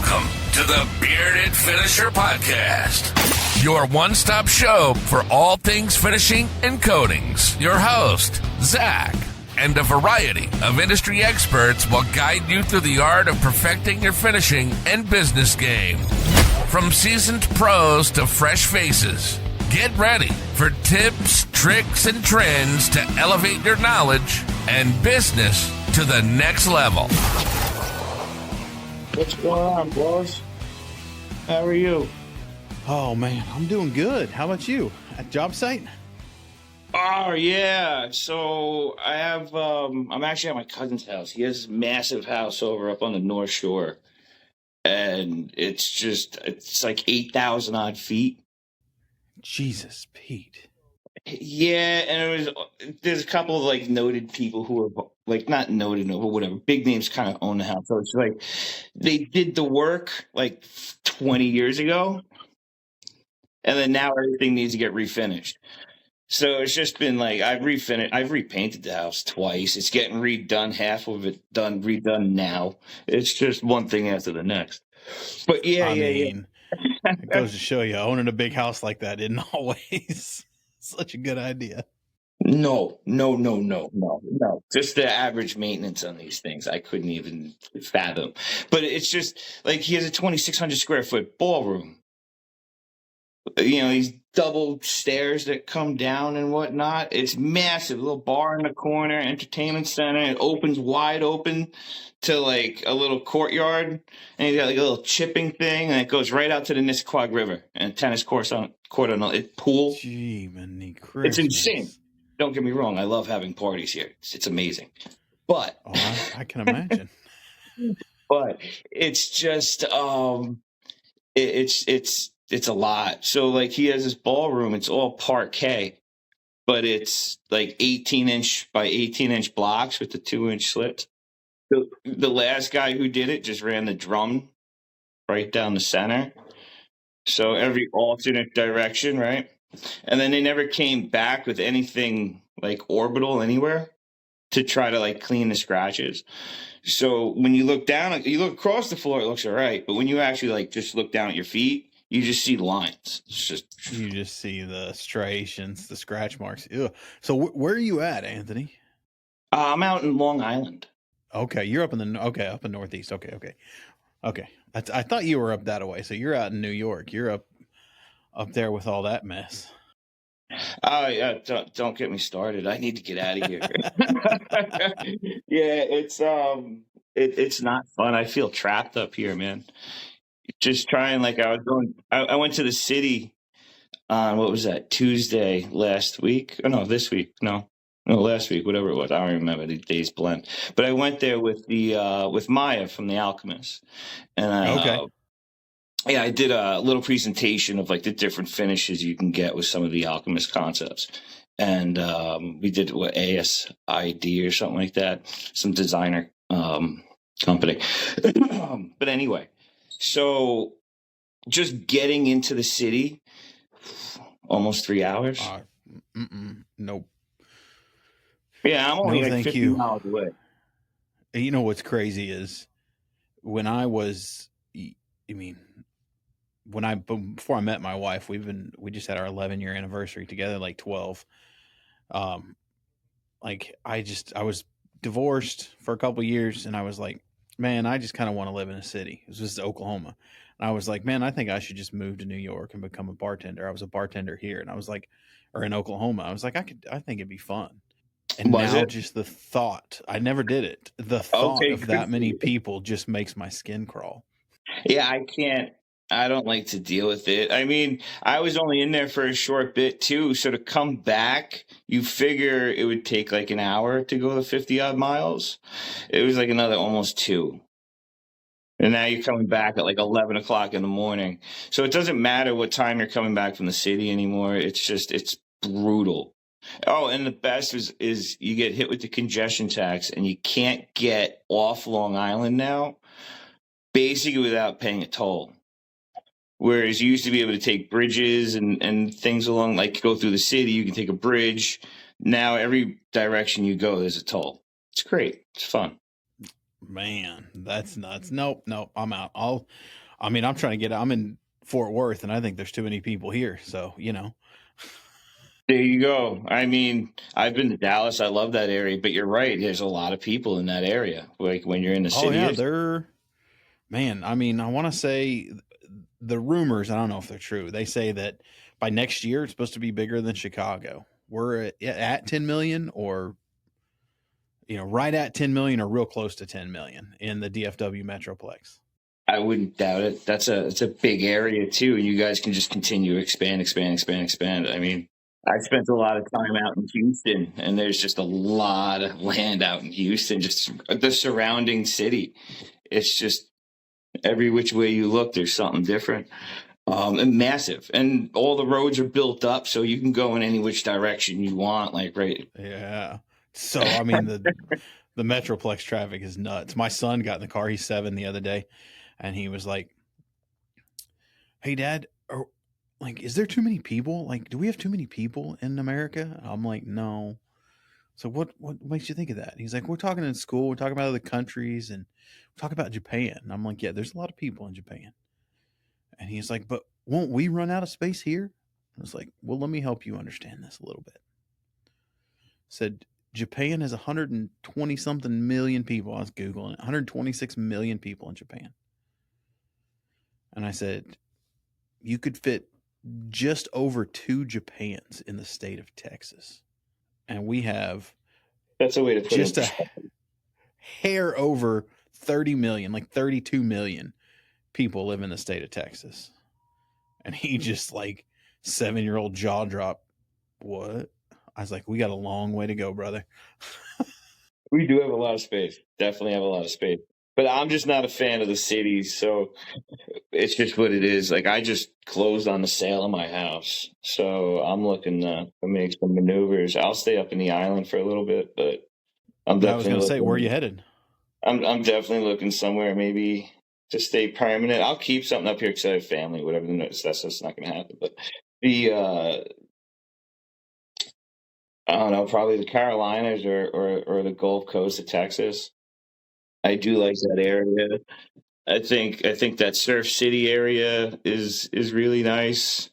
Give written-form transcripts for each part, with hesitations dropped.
Welcome to the Bearded Finisher Podcast, your one-stop show for all things finishing and coatings. Your host, Zach, and a variety of industry experts will guide you through the art of perfecting your finishing and business game. From seasoned pros to fresh faces, get ready for tips, tricks, and trends to elevate your knowledge and business to the next level. What's going on, boss? How are you? Oh, man, I'm doing good. How about you? At job site? Oh, yeah. So I have, I'm actually at my cousin's house. He has this massive house over up on the North Shore. And it's like 8,000 odd feet. Jesus, Pete. Yeah, and there's a couple of like noted people who are like not noted, but whatever, big names kind of own the house. So it's like they did the work like 20 years ago, and then now everything needs to get refinished. So it's just been like I've repainted the house twice. It's getting redone, half of it redone now. It's just one thing after the next. But yeah. It goes to show you, owning a big house like that isn't always such a good idea. No. Just the average maintenance on these things, I couldn't even fathom. But it's just like he has a 2,600 square foot ballroom. You know, these double stairs that come down and whatnot. It's massive. A little bar in the corner, entertainment center. It opens wide open to like a little courtyard. And he's got like a little chipping thing. And it goes right out to the Nisqually River. And a tennis court on it, pool. Gee, man, Christmas. It's insane. Don't get me wrong. I love having parties here. It's amazing. But I can imagine. But it's just it's a lot. So like he has this ballroom, it's all parquet, but it's like 18-inch by 18-inch blocks with the 2-inch slits. The last guy who did it just ran the drum right down the center. So every alternate direction, right? And then they never came back with anything like orbital anywhere to try to like clean the scratches. So when you look down, you look across the floor, it looks all right. But when you actually like just look down at your feet, you just see lines. You just see the striations, the scratch marks. Ew. So where are you at, Anthony? I'm out in Long Island. Okay, you're up in up in Northeast. Okay. I thought you were up that way. So you're out in New York. You're up there with all that mess. Oh yeah, don't get me started. I need to get out of here. Yeah, it's not fun. I feel trapped up here, man. Just trying, like I went to the city on, what was that, Tuesday last week? Oh, no, this week. No, last week, whatever it was. I don't remember, the days blend. But I went there with with Maya from The Alchemist. And I did a little presentation of like the different finishes you can get with some of the Alchemist concepts. And we did ASID or something like that, some designer company. But anyway. So just getting into the city, almost 3 hours. Nope. Yeah, I'm only like 50 miles away. You know what's crazy is before I met my wife, we just had our 11-year anniversary together, like 12. I was divorced for a couple of years, and I was like, man, I just kind of want to live in a city. This was Oklahoma. And I was like, man, I think I should just move to New York and become a bartender. I was a bartender here, and I was like, or in Oklahoma. I was like, I think it'd be fun. And just the thought, I never did it. The thought of that many people just makes my skin crawl. Yeah, I don't like to deal with it. I mean, I was only in there for a short bit too. So to come back, you figure it would take like an hour to go the 50 odd miles. It was like another almost 2. And now you're coming back at like 11 o'clock in the morning. So it doesn't matter what time you're coming back from the city anymore. It's brutal. Oh, and the best is you get hit with the congestion tax and you can't get off Long Island now, basically without paying a toll. Whereas you used to be able to take bridges and things along, like go through the city, you can take a bridge. Now every direction you go, there's a toll. It's great. It's fun. Man, that's nuts. Nope, nope. I'm out. I'm trying to get. I'm in Fort Worth, and I think there's too many people here. So There you go. I mean, I've been to Dallas. I love that area, but you're right. There's a lot of people in that area. Like when you're in the oh city, yeah, there's they're man. I mean, I want to say the rumors. I don't know if they're true. They say that by next year it's supposed to be bigger than Chicago. We're at 10 million, or right at 10 million, or real close to 10 million in the DFW Metroplex. I wouldn't doubt it. It's a big area too, and you guys can just continue to expand, expand, expand, expand. I mean, I spent a lot of time out in Houston, and there's just a lot of land out in Houston, just the surrounding city. It's just every which way you look, there's something different. And massive, and all the roads are built up, so you can go in any which direction you want. Like right, Yeah. So I mean the Metroplex traffic is nuts. My son got in the car. He's 7 the other day, and he was like, "Hey, Dad, is there too many people? Like, do we have too many people in America?" I'm like, "No." So what makes you think of that? He's like, "We're talking in school. We're talking about other countries, and we're talking about Japan." And I'm like, "Yeah, there's a lot of people in Japan." And he's like, "But won't we run out of space here?" I was like, "Well, let me help you understand this a little bit." Said Japan has 120 something million people. I was Googling it, 126 million people in Japan. And I said, you could fit just over 2 Japans in the state of Texas. And we have that's a way to put just it. a hair over 30 million, like 32 million people live in the state of Texas. And he just 7-year-old jaw drop. What? I was like, we got a long way to go, brother. We do have a lot of space. Definitely have a lot of space. But I'm just not a fan of the cities, so it's just what it is. Like I just closed on the sale of my house, so I'm looking to make some maneuvers. I'll stay up in the island for a little bit, but I'm I was definitely going to say, looking. where are you headed? I'm definitely looking somewhere maybe to stay permanent. I'll keep something up here because I have family, whatever. That's just not going to happen. But the I don't know, probably the Carolinas or the Gulf Coast of Texas. I do like that area. I think that Surf City area is really nice.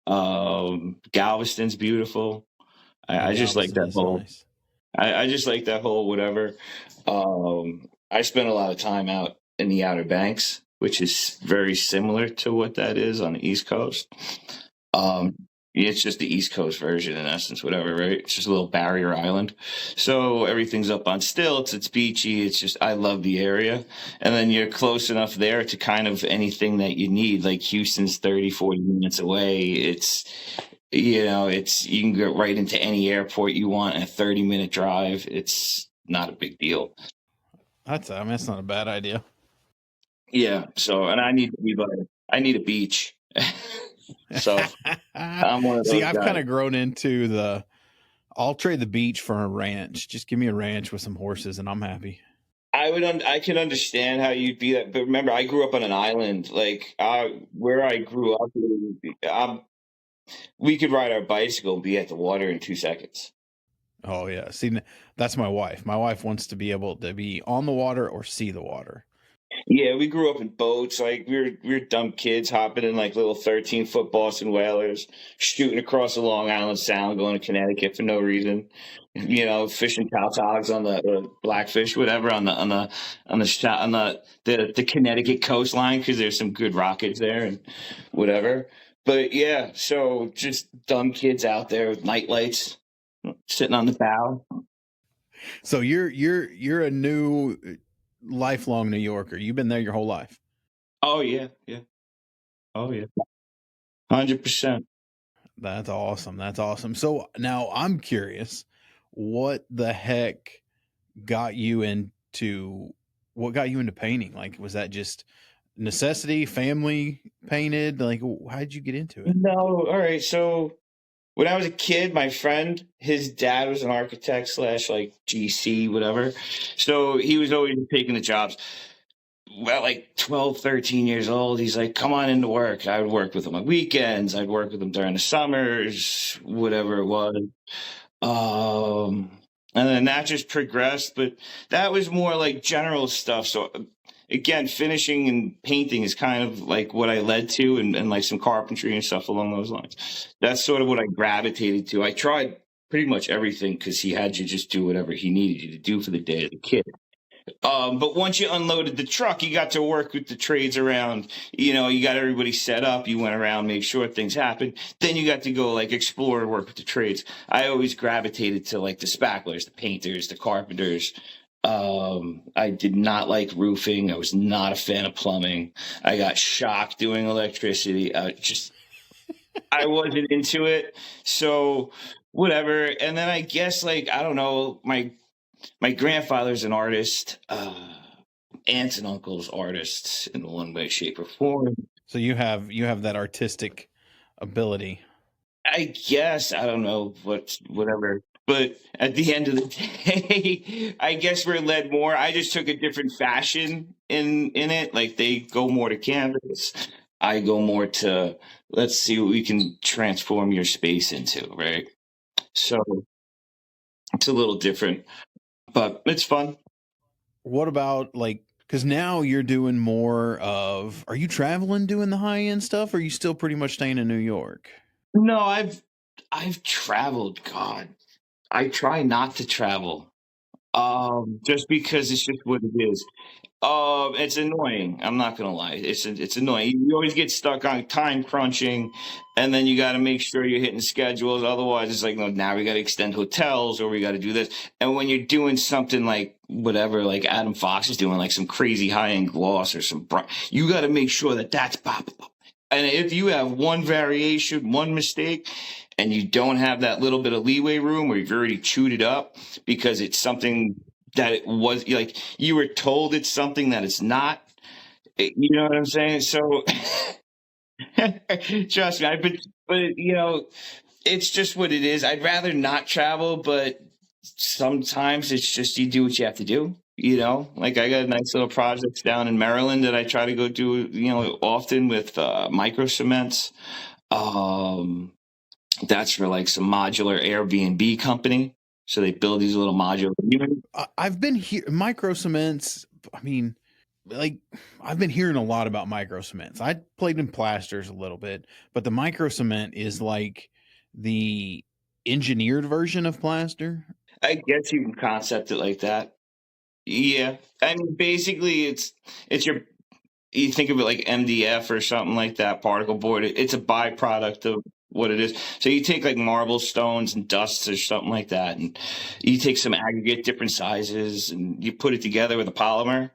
Galveston's beautiful. Yeah, I just like Galveston that is whole. nice. I just like that whole whatever. I spent a lot of time out in the Outer Banks, which is very similar to what that is on the East Coast. Um, it's just the East Coast version in essence, whatever, right? It's just a little barrier island. So everything's up on stilts. It's beachy. It's just, I love the area. And then you're close enough there to kind of anything that you need. Like Houston's 30, 40 minutes away. You can get right into any airport you want in a 30-minute drive. It's not a big deal. That's not a bad idea. Yeah. So, and I need a beach. So I'm one of See, those I've guys. kind of grown into I'll trade the beach for a ranch. Just give me a ranch with some horses and I'm happy. I can understand how you'd be that, but remember, I grew up on an island. Like where I grew up, we could ride our bicycle and be at the water in 2 seconds. Oh yeah. See, that's my wife. My wife wants to be able to be on the water or see the water. Yeah, we grew up in boats. Like we were dumb kids hopping in like little 13-foot Boston whalers, shooting across the Long Island Sound, going to Connecticut for no reason. Fishing tautags on the blackfish, whatever, on the Connecticut coastline because there's some good rockets there and whatever. But yeah, so just dumb kids out there with night lights, sitting on the bow. So you're a new lifelong New Yorker. You've been there your whole life. Oh yeah, yeah. Oh yeah, 100%. That's awesome. That's awesome. So now I'm curious, what the heck got you into painting? Like, was that just necessity, family painted? Like, how did you get into it? No, all right. So when I was a kid, my friend, his dad was an architect slash like GC, whatever. So he was always taking the jobs. Well, like 12, 13 years old, he's like, come on into work. I would work with him on weekends. I'd work with him during the summers, whatever it was. Um, And then that just progressed, but that was more like general stuff. So again, finishing and painting is kind of like what I led to, and like some carpentry and stuff along those lines. That's sort of what I gravitated to. I tried pretty much everything because he had you just do whatever he needed you to do for the day as a kid. But once you unloaded the truck, you got to work with the trades around. You got everybody set up. You went around, make sure things happened. Then you got to go like explore and work with the trades. I always gravitated to like the spacklers, the painters, the carpenters. I did not like roofing. I was not a fan of plumbing. I got shocked doing electricity. I wasn't into it. So whatever. And then I guess like, I don't know, my grandfather's an artist, aunts and uncles artists in one way, shape, or form. So you have that artistic ability. I guess I don't know whatever. But at the end of the day, I guess we're led more. I just took a different fashion in it. Like they go more to canvas. I go more to let's see what we can transform your space into, right? So it's a little different, but it's fun. What about like, because now you're doing more of, are you traveling doing the high end stuff, or are you still pretty much staying in New York? No, I've traveled. God, I try not to travel. Just because it's just what it is. It's annoying. I'm not gonna lie. It's annoying. You always get stuck on time crunching, and then you got to make sure you're hitting schedules. Otherwise, it's like, no, now we got to extend hotels, or we got to do this. And when you're doing something like whatever, like Adam Fox is doing, like some crazy high end gloss or you got to make sure that that's pop. And if you have one variation, one mistake, and you don't have that little bit of leeway room where you've already chewed it up because it's something that it was like you were told it's something that it's not. You know what I'm saying? So trust me, but it's just what it is. I'd rather not travel, but sometimes it's just you do what you have to do. Like I got nice little projects down in Maryland that I try to go do, often with Microcements. That's for like some modular Airbnb company. So they build these little modular units. I've been here, Microcements. I mean, like I've been hearing a lot about Microcements. I played in plasters a little bit, but the Microcement is like the engineered version of plaster. I guess you can concept it like that. Yeah. I mean, basically you think of it like MDF or something like that, particle board. It's a byproduct of what it is. So you take like marble stones and dusts or something like that, and you take some aggregate, different sizes, and you put it together with a polymer.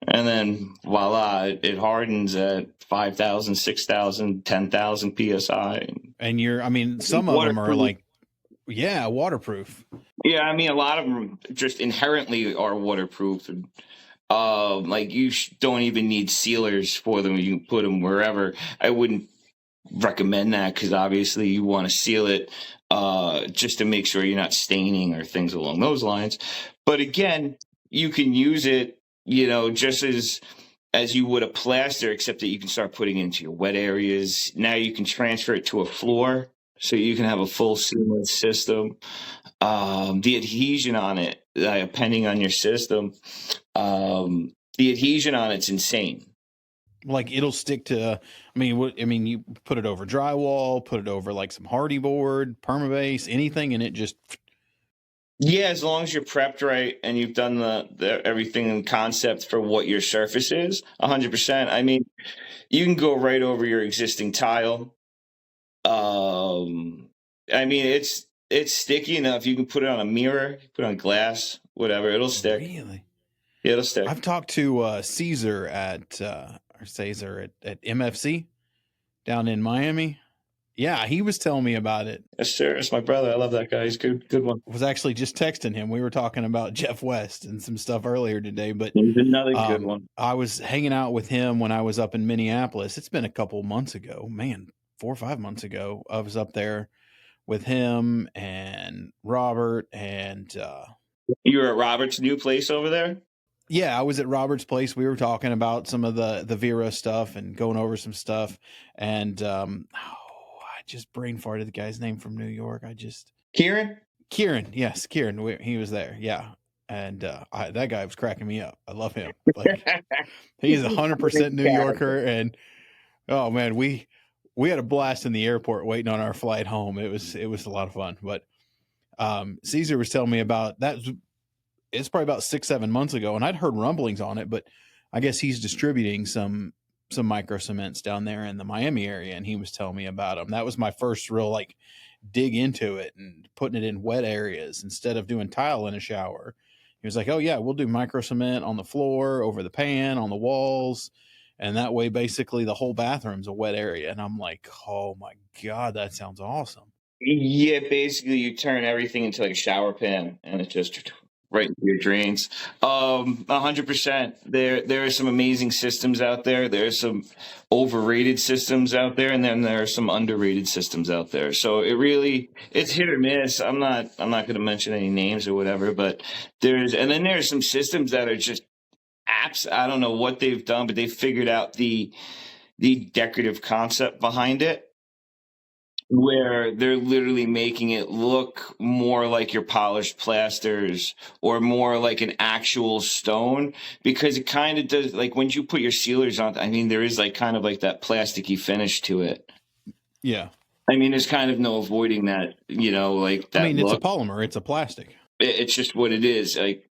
And then voila, it hardens at 5,000, 6,000, 10,000 PSI. And some of them are like, yeah, waterproof. Yeah, I mean, a lot of them just inherently are waterproof. And, like you don't even need sealers for them. You can put them wherever. I wouldn't recommend that because obviously you want to seal it just to make sure you're not staining or things along those lines. But again, you can use it, just as you would a plaster, except that you can start putting it into your wet areas. Now you can transfer it to a floor, so you can have a full seamless system. The adhesion on it, depending on your system, the adhesion on it's insane. Like it'll stick to. You put it over drywall, put it over like some hardy board, permabase, anything, and it just. Yeah, as long as you're prepped right and you've done the everything in concept for what your surface is, 100%. I mean, you can go right over your existing tile. It's sticky enough. You can put it on a mirror, put it on glass, whatever. It'll stick. Really? Yeah, it'll stick. I've talked to Caesar at MFC down in Miami. Yeah, he was telling me about it. Yes, sir. It's my brother. I love that guy. He's good one. I was actually just texting him. We were talking about Jeff West and some stuff earlier today, but he's another good one. I was hanging out with him when I was up in Minneapolis. It's been a couple months ago, 4 or 5 months ago. I was up there with him and Robert and you were at Robert's new place over there? Yeah, I was at Robert's place. We were talking about some of the Vera stuff and going over some stuff. And I just brain farted the guy's name from New York. Kieran? Kieran, yes, Kieran, he was there. Yeah. And that guy was cracking me up. I love him. Like, he's 100% New Yorker. And oh man, we had a blast in the airport waiting on our flight home. It was a lot of fun. But Caesar was telling me about that. It's probably about 6-7 months ago, and I'd heard rumblings on it, but I guess he's distributing some Microcements down there in the Miami area, and he was telling me about them. That was my first real like dig into it and putting it in wet areas instead of doing tile in a shower. He was like, "Oh yeah, we'll do microcement on the floor, over the pan, on the walls, and that way basically the whole bathroom's a wet area." And I'm like, "Oh my god, that sounds awesome." Yeah, basically you turn everything into like a shower pan, and it just right into your drains. 100%. There are some amazing systems out there. There's some overrated systems out there, and then there are some underrated systems out there. So it's hit or miss. I'm not going to mention any names or whatever, but there's some systems that are just apps. I don't know what they've done, but they figured out the decorative concept behind it, where they're literally making it look more like your polished plasters or more like an actual stone, because it kind of does, like when you put your sealers on, I mean, there is like kind of like that plasticky finish to it. Yeah. I mean, there's kind of no avoiding that, like that. I mean, it's a look. polymer, it's a plastic. It's just what it is. Like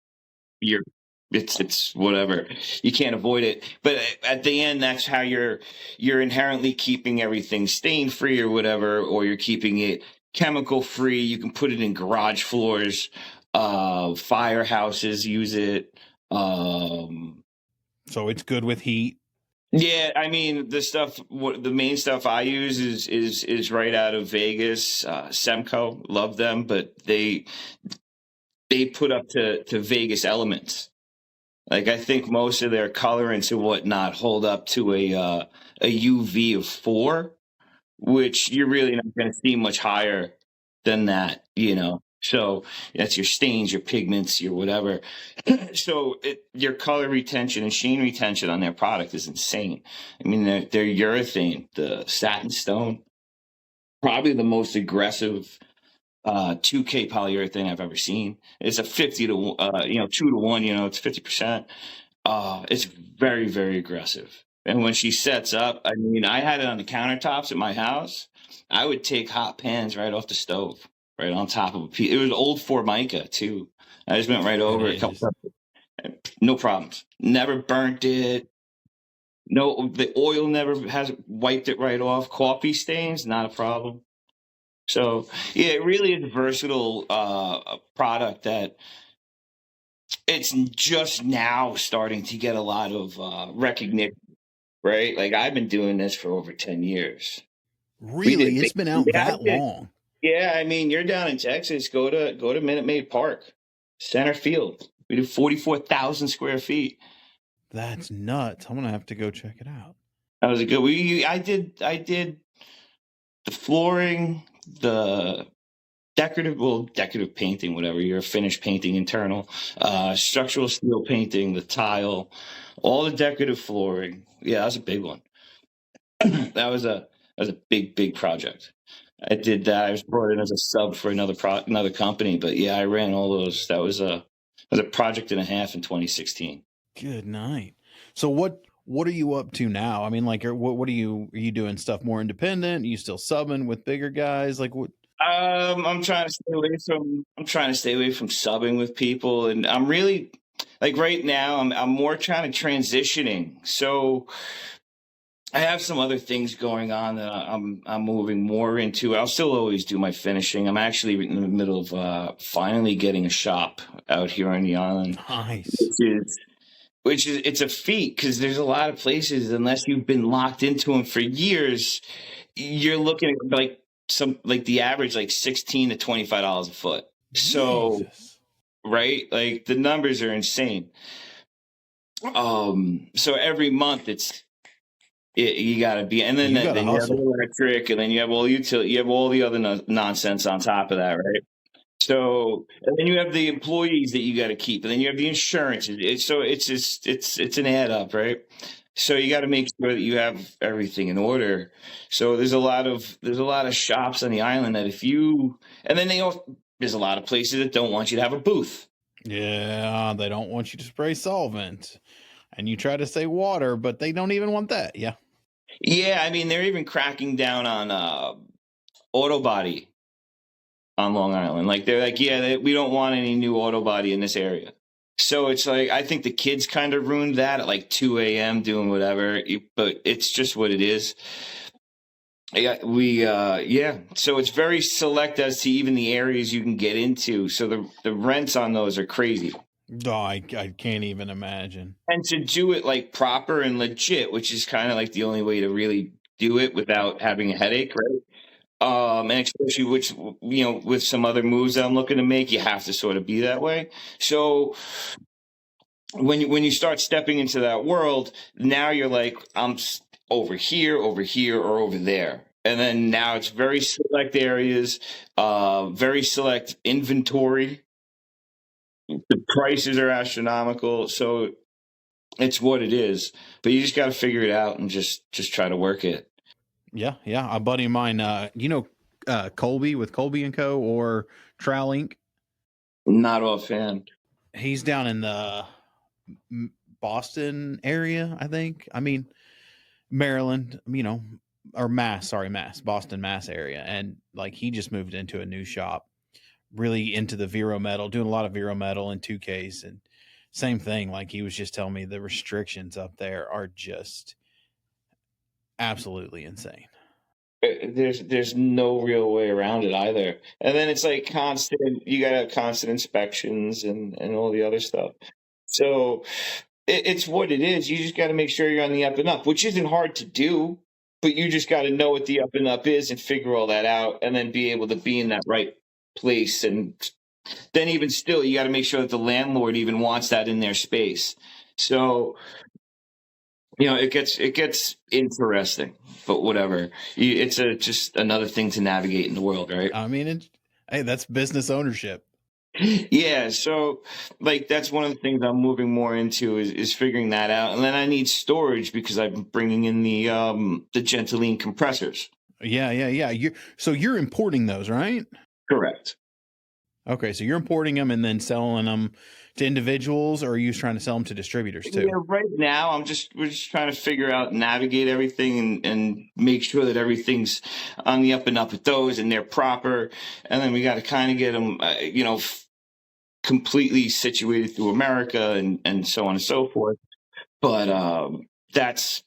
it's whatever. You can't avoid it. But at the end, that's how you're inherently keeping everything stain free or whatever, or you're keeping it chemical free. You can put it in garage floors, firehouses use it. So it's good with heat. Yeah, I mean the main stuff I use is right out of Vegas. Semco, love them, but they put up to Vegas elements. Like, I think most of their colorants and whatnot hold up to a UV of 4, which you're really not going to see much higher than that, So that's your stains, your pigments, your whatever. So your color retention and sheen retention on their product is insane. I mean, they're urethane, the satin stone, probably the most aggressive 2K polyurethane I've ever seen. It's a 50 to 2 to 1, it's 50%. It's very, very aggressive. And when she sets up, I mean, I had it on the countertops at my house. I would take hot pans right off the stove, right on top of a piece. It was old Formica too. I just went right over a couple of, no problems. Never burnt it. No, the oil never has wiped it right off. Coffee stains, not a problem. So yeah, it really is a versatile product that it's just now starting to get a lot of recognition, right? Like, I've been doing this for over 10 years. Really? It's been out that long? Yeah, I mean, you're down in Texas. Go to Minute Maid Park, center field. We did 44,000 square feet. That's nuts. I'm gonna have to go check it out. That was a good. I did the flooring, the decorative painting, whatever, your finished painting, internal, structural steel painting, the tile, all the decorative flooring. Yeah, that was a big one. that was a big project. I did that. I was brought in as a sub for another company, but yeah, I ran all those. That was a project and a half in 2016. Good night. So what are you up to now? I mean, like, what are you doing stuff more independent? Are you still subbing with bigger guys? Like, what? I'm trying to stay away from subbing with people, and I'm really, like, right now I'm more trying to transitioning. So I have some other things going on that I'm moving more into. I'll still always do my finishing. I'm actually in the middle of finally getting a shop out here on the island. Nice. Which is it's a feat, because there's a lot of places, unless you've been locked into them for years, you're looking at like the average like $16 to $25 a foot. So Jesus. Right, like the numbers are insane. So every month you got to be, and then you have electric, and then you have all utility, you have all the other nonsense on top of that, right? So, and then you have the employees that you got to keep, and then you have the insurance. It's an add up, right? So you got to make sure that you have everything in order. So there's a lot of shops on the island that and then there's a lot of places that don't want you to have a booth. Yeah, they don't want you to spray solvent. And you try to say water, but they don't even want that. Yeah. Yeah, I mean, they're even cracking down on auto body on Long Island. Like, they're like, yeah, we don't want any new auto body in this area. So it's like, I think the kids kind of ruined that at like 2 a.m. doing whatever, but it's just what it is. Yeah, so it's very select as to even the areas you can get into. So the rents on those are crazy. Oh, I can't even imagine. And to do it like proper and legit, which is kind of like the only way to really do it without having a headache, right? And especially with some other moves that I'm looking to make, you have to sort of be that way. So when you start stepping into that world, now you're like, I'm over here, or over there. And then now it's very select areas, very select inventory. The prices are astronomical. So it's what it is. But you just got to figure it out and just try to work it. Yeah. A buddy of mine, Colby with Colby and Co. or Trowel Inc. Not offhand. He's down in the Boston area, I think. I mean, Maryland, or Mass, Boston, Mass area. And like, he just moved into a new shop, really into the Vero metal, doing a lot of Vero metal and 2Ks. And same thing. Like, he was just telling me the restrictions up there are just absolutely insane. There's no real way around it either. And then it's like constant, you got to have constant inspections and all the other stuff. So it's what it is. You just got to make sure you're on the up and up, which isn't hard to do, but you just got to know what the up and up is and figure all that out and then be able to be in that right place. And then even still, you got to make sure that the landlord even wants that in their space. So, it gets interesting, but whatever. It's just another thing to navigate in the world, right? I mean, hey, that's business ownership. Yeah, so like that's one of the things I'm moving more into is figuring that out, and then I need storage because I'm bringing in the Gentleline compressors. Yeah. You're importing those, right? Correct. Okay, so you're importing them and then selling them to individuals, or are you trying to sell them to distributors too? Yeah, right now we're just trying to figure out, navigate everything and make sure that everything's on the up and up with those and they're proper, and then we got to kind of get them, completely situated through America and so on and so forth. But that's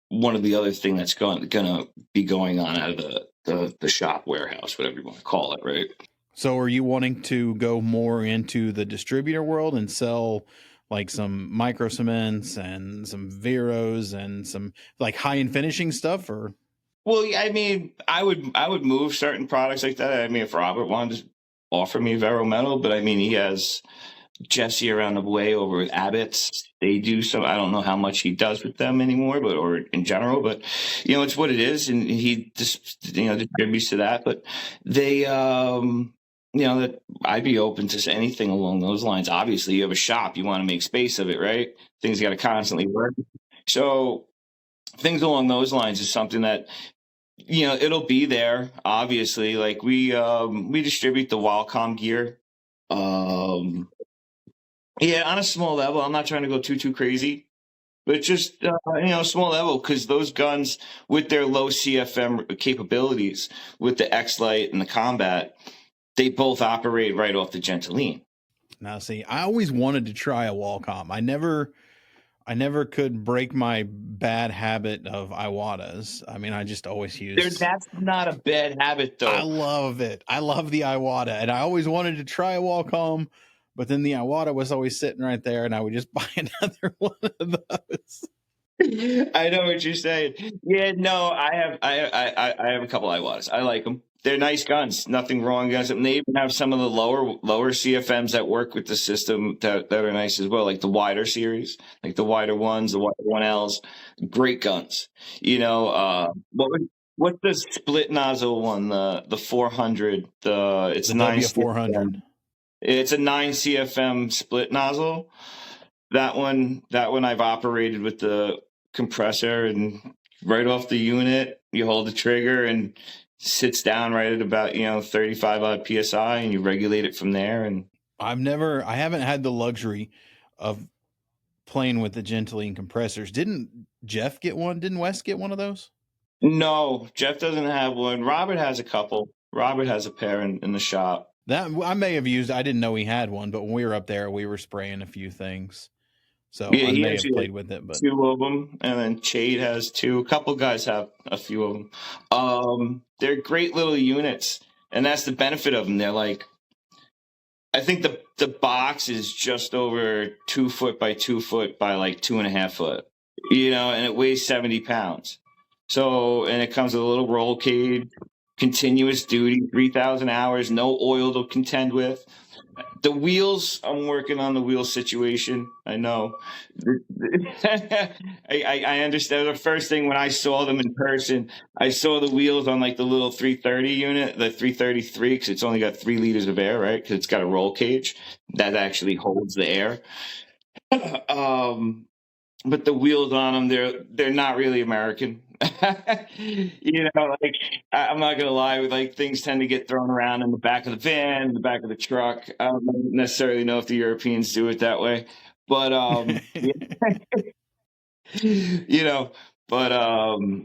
one of the other thing that's going to be going on out of the shop warehouse, whatever you want to call it, right? So are you wanting to go more into the distributor world and sell like some Microcements and some Veros and some like high-end finishing stuff, or? Well, I mean, I would move certain products like that. I mean, if Robert wanted to offer me Vero Metal, but I mean, he has Jesse around the way over at Abbott's. They do some, I don't know how much he does with them anymore, or in general, but it's what it is. And he just, distributes to that, but they, that I'd be open to anything along those lines. Obviously, you have a shop, you want to make space of it, right? Things got to constantly work. So things along those lines is something that, it'll be there. Obviously, like we distribute the Wacom gear. Yeah, on a small level. I'm not trying to go too crazy, but just small level, because those guns with their low CFM capabilities, with the X-Lite and the Combat, they both operate right off the Gentleline. Now, see, I always wanted to try a Wacom. I never could break my bad habit of Iwatas. I mean, I just always use. That's not a bad habit, though. I love it. I love the Iwata, and I always wanted to try a Wacom, but then the Iwata was always sitting right there, and I would just buy another one of those. I know what you're saying. Yeah, no, I have a couple Iwatas. I like them. They're nice guns. Nothing wrong against them. They even have some of the lower CFMs that work with the system that are nice as well, like the wider series, like the wider ones, the wider 1Ls. Great guns. What's the split nozzle one? The 400. It's the 9 W400. It's a 9 CFM split nozzle. That one I've operated with the compressor, and right off the unit, you hold the trigger and sits down right at about 35 odd psi, and you regulate it from there. And I haven't had the luxury of playing with the Gentlean compressors. Didn't Jeff get one? Didn't Wes get one of those? no, Jeff doesn't have one. Robert has a couple. Robert has a pair in the shop. That I may have used. I didn't know he had one, but when we were up there, we were spraying a few things, so Yeah, I he may have actually played with it. But two of them, and then Chade has two. A couple guys have a few of them. They're great little units, and that's the benefit of them. They're like, I think the box is just over 2 foot by 2 foot by like 2.5 foot, and it weighs 70 pounds. So, and it comes with a little roll cage, continuous duty, 3,000 hours, no oil to contend with. The wheels, I'm working on the wheel situation. I know. I understand. The first thing when I saw them in person, I saw the wheels on like the little 330 unit, the 333, because it's only got 3 liters of air, right? Because it's got a roll cage that actually holds the air. But the wheels on them, they're not really American. Like I'm not gonna lie, like things tend to get thrown around in the back of the van, in the back of the truck. I don't necessarily know if the Europeans do it that way, but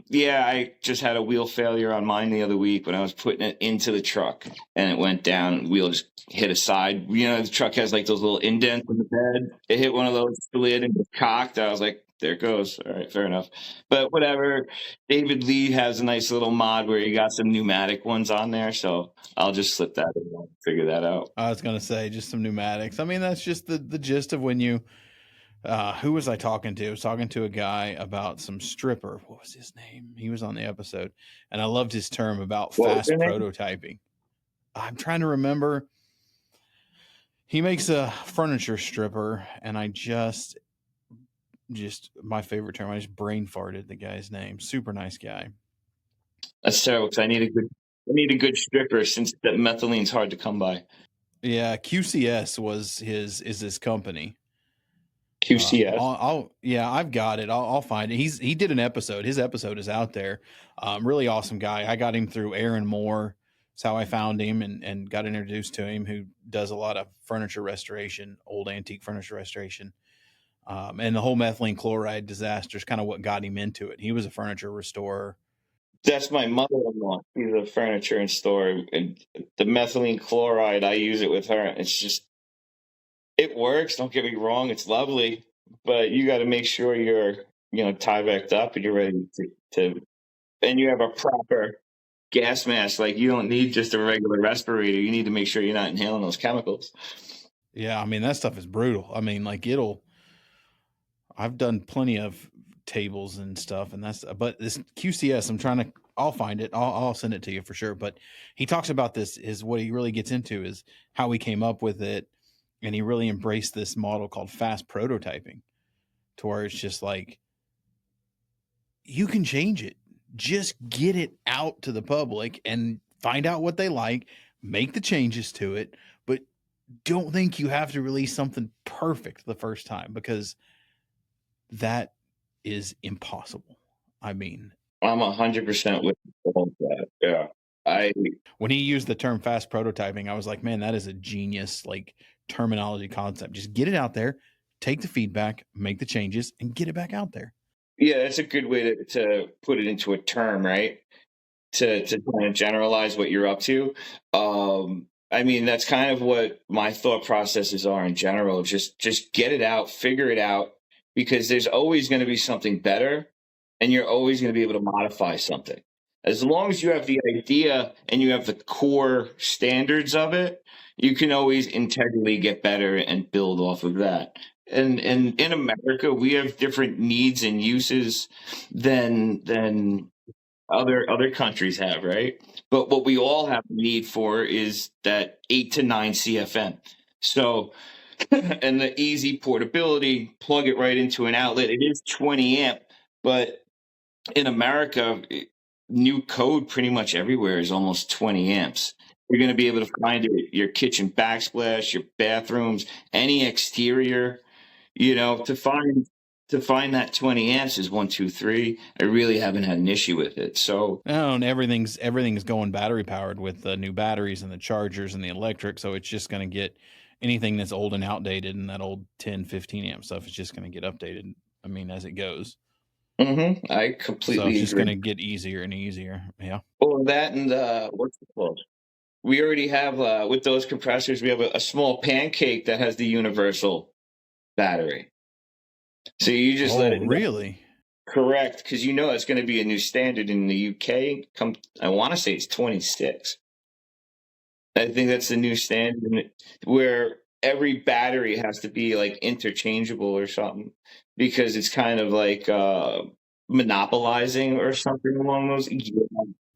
yeah, I just had a wheel failure on mine the other week when I was putting it into the truck and it went down. The wheel just hit a side. The truck has like those little indents in the bed. It hit one of those, slid and was cocked. I was like, there it goes. All right, fair enough. But whatever. David Lee has a nice little mod where he got some pneumatic ones on there. So I'll just slip that in and figure that out. I was going to say just some pneumatics. I mean, that's just the gist of when you, who was I talking to? I was talking to a guy about some stripper. What was his name? He was on the episode, and I loved his term about fast prototyping. I'm trying to remember. He makes a furniture stripper, and I just my favorite term. I just brain farted the guy's name. Super nice guy. That's terrible because I need a good stripper since that methylene's hard to come by. Yeah, QCS is his company. QCS. I've got it. I'll find it. He did an episode. His episode is out there. Really awesome guy. I got him through Aaron Moore. That's how I found him and got introduced to him, who does a lot of furniture restoration, old antique furniture restoration. And the whole methylene chloride disaster is kind of what got him into it. He was a furniture restorer. That's my mother-in-law. She's a furniture restorer. And the methylene chloride, I use it with her. It's just, it works. Don't get me wrong. It's lovely. But you got to make sure you're, Tyvek'd up and you're ready to, and you have a proper gas mask. Like, you don't need just a regular respirator. You need to make sure you're not inhaling those chemicals. Yeah, I mean, that stuff is brutal. I mean, like I've done plenty of tables and stuff, and but this QCS, I'll find it. I'll send it to you for sure. But he talks about this, is what he really gets into is how he came up with it. And he really embraced this model called fast prototyping, to where it's just like, you can change it. Just get it out to the public and find out what they like, make the changes to it, but don't think you have to release something perfect the first time, because that is impossible. I mean, I'm 100% with that. Yeah. When he used the term fast prototyping, I was like, man, that is a genius, like, terminology concept. Just get it out there, take the feedback, make the changes, and get it back out there. Yeah, that's a good way to put it into a term, right? To kind of generalize what you're up to. I mean, that's kind of what my thought processes are in general. Just get it out, figure it out, because there's always going to be something better, and you're always going to be able to modify something. As long as you have the idea and you have the core standards of it, you can always integrally get better and build off of that. And in America, we have different needs and uses than other countries have, right? But what we all have a need for is that 8 to 9 CFM. So, and the easy portability, plug it right into an outlet. It is 20 amp, but in America, new code pretty much everywhere is almost 20 amps. You're going to be able to find it at your kitchen backsplash, your bathrooms, any exterior, to find to find that 20 amps is 1, 2, 3. I really haven't had an issue with it. So no, and everything's going battery powered with the new batteries and the chargers and the electric. So it's just going to get anything that's old and outdated, and that old 10, 15 amp stuff is just going to get updated. I mean, as it goes. I completely So it's just agree. going to get easier and easier. Yeah. Well, that and what's it called? We already have with those compressors, we have a small pancake that has the universal battery. So you just let it know. Really? Correct, because you know it's going to be a new standard in the UK. I want to say it's 26. I think that's the new standard where every battery has to be like interchangeable or something, because it's kind of like monopolizing or something along those.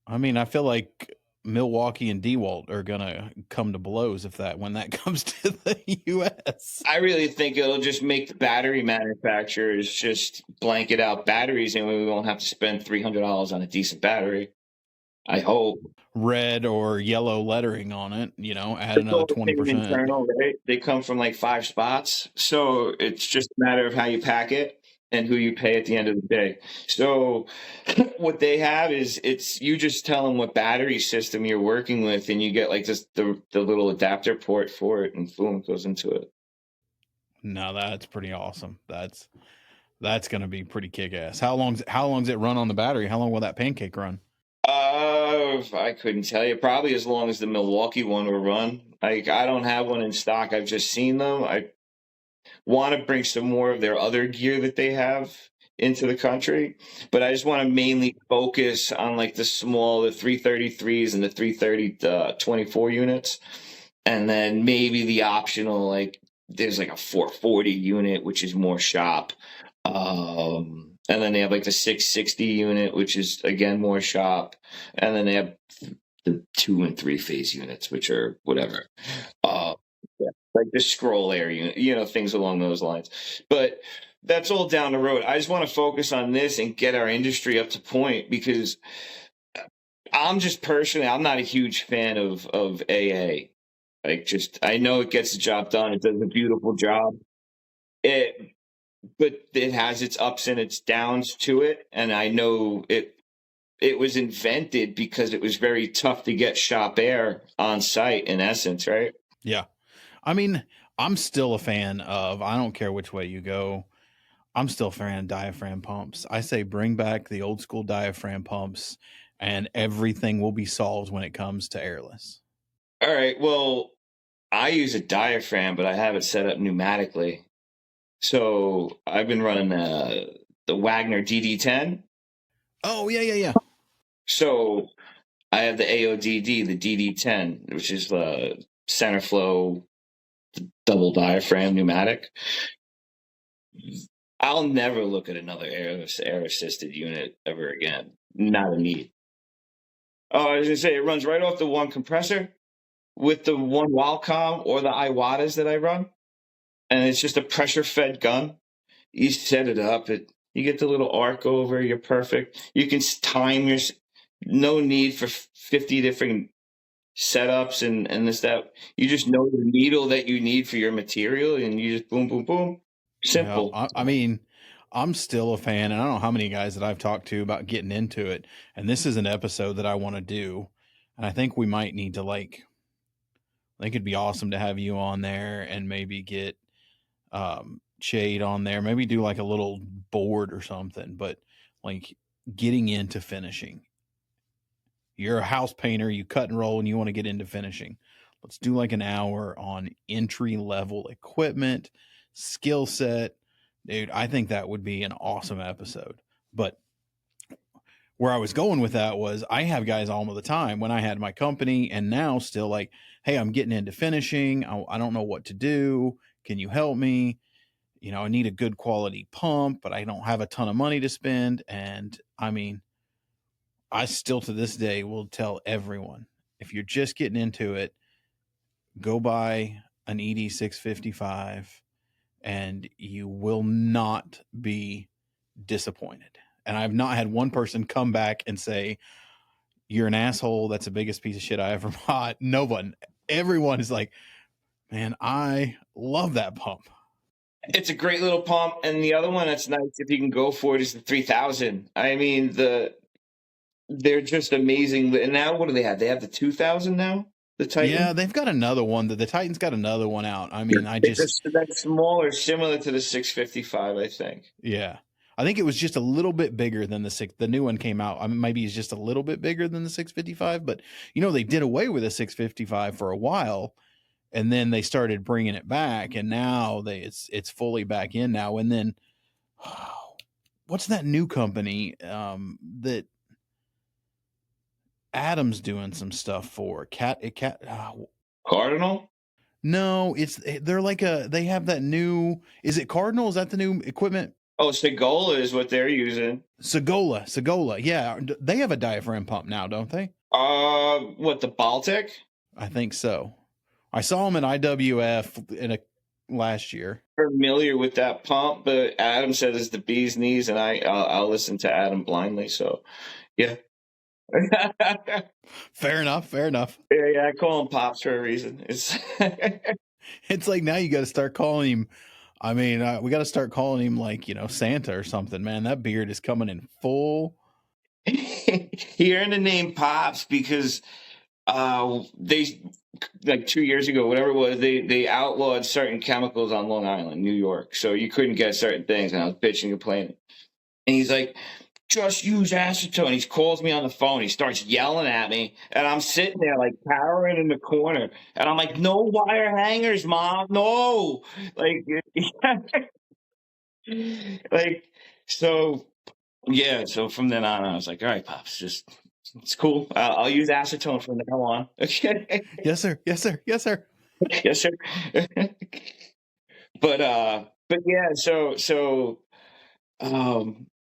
I mean, I feel like Milwaukee and DeWalt are gonna come to blows when that comes to the US. I really think it'll just make the battery manufacturers just blanket out batteries, and we won't have to spend $300 on a decent battery. I hope. Red or yellow lettering on it, add another 20%. Internal, right? They come from like 5 spots, so it's just a matter of how you pack it and who you pay at the end of the day. So what they have is you just tell them what battery system you're working with, and you get like this the little adapter port for it, and boom, it goes into it. No, that's pretty awesome. That's going to be pretty kick-ass. How long's it run on the battery? How long will that pancake run? I couldn't tell you. Probably as long as the Milwaukee one will run. Like, I don't have one in stock. I've just seen them. I want to bring some more of their other gear that they have into the country, but I just want to mainly focus on like the 333s and the 330 24 units, and then maybe the optional, like there's like a 440 unit, which is more shop. And then they have like the 660 unit, which is again more shop. And then they have the 2 and 3 phase units, which are whatever. Like the scroll air unit, things along those lines. But that's all down the road. I just want to focus on this and get our industry up to point, because I'm not a huge fan of AA. I know it gets the job done. It does a beautiful job. But it has its ups and its downs to it. And I know it was invented because it was very tough to get shop air on site, in essence, right? Yeah. I mean, I'm still a fan of, I don't care which way you go, I'm still a fan of diaphragm pumps. I say bring back the old school diaphragm pumps, and everything will be solved when it comes to airless. All right. Well, I use a diaphragm, but I have it set up pneumatically. So I've been running the Wagner DD10. Oh, yeah. So I have the AODD, the DD10, which is the center flow double diaphragm pneumatic. I'll never look at another air assisted unit ever again. Not a need. Oh, I was going to say, it runs right off the one compressor with the one Walcom or the Iwatas that I run. And it's just a pressure fed gun. You set it up, you get the little arc over, you're perfect. You can time no need for 50 different setups and this, that. You just know the needle that you need for your material, and you just boom, boom, boom. Simple. Yeah, I mean, I'm still a fan, and I don't know how many guys that I've talked to about getting into it. And this is an episode that I want to do. And I think we might need to, I think it'd be awesome to have you on there and maybe get Shade on there, maybe do like a little board or something, but like getting into finishing. You're a house painter, you cut and roll, and you want to get into finishing. Let's do like an hour on entry level equipment, skill set. Dude, I think that would be an awesome episode. But where I was going with that was, I have guys all the time when I had my company, and now still like, hey, I'm getting into finishing. I don't know what to do. Can you help me? I need a good quality pump, but I don't have a ton of money to spend. And I mean, I still to this day will tell everyone, if you're just getting into it, go buy an ED655 and you will not be disappointed. And I've not had one person come back and say, you're an asshole, that's the biggest piece of shit I ever bought. No one. Everyone is like, man, I love that pump. It's a great little pump, and the other one that's nice if you can go for it is the 3000. I mean, they're just amazing. And now what do they have? They have the 2000 now. The Titan. Yeah, they've got another one. The Titan's got another one out. I mean, that's smaller, similar to the 655, I think. Yeah. I think it was just a little bit bigger than the new one came out. I mean, maybe it's just a little bit bigger than the 655, but they did away with the 655 for a while, and then they started bringing it back, and now it's fully back in now. And then what's that new company that Adam's doing some stuff for? Cardinal? No, they have that new. Is it Cardinal? Is that the new equipment? Oh, Segola is what they're using. Segola. Yeah, they have a diaphragm pump now, don't they? What, the Baltic? I think so. I saw them at IWF last year. Familiar with that pump, but Adam said it's the bee's knees, and I'll listen to Adam blindly. So, yeah. Fair enough. Yeah, I call him Pops for a reason. It's it's like now you got to start calling him. I mean, we got to start calling him like Santa or something. Man, that beard is coming in full. He earned the name Pops because they, like 2 years ago, whatever it was, they outlawed certain chemicals on Long Island, New York, so you couldn't get certain things. And I was bitching and complaining, and he's like, just use acetone. He calls me on the phone. He starts yelling at me, and I'm sitting there like cowering in the corner, and I'm like, no wire hangers, Mom, no. Like so yeah. So from then on, I was like, all right, Pops, it's cool. I'll use acetone from now on. Yes, sir. Yes, sir. But yeah.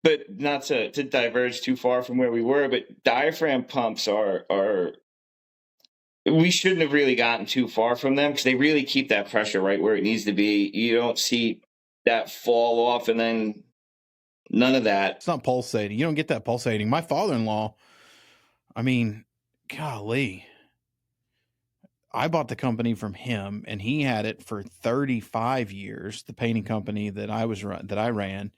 But not to diverge too far from where we were, but diaphragm pumps are we shouldn't have really gotten too far from them because they really keep that pressure right where it needs to be. You don't see that fall off, and then none of that. It's not pulsating. You don't get that pulsating. My father-in-law, I mean, golly, I bought the company from him, and he had it for 35 years, the painting company that I ran.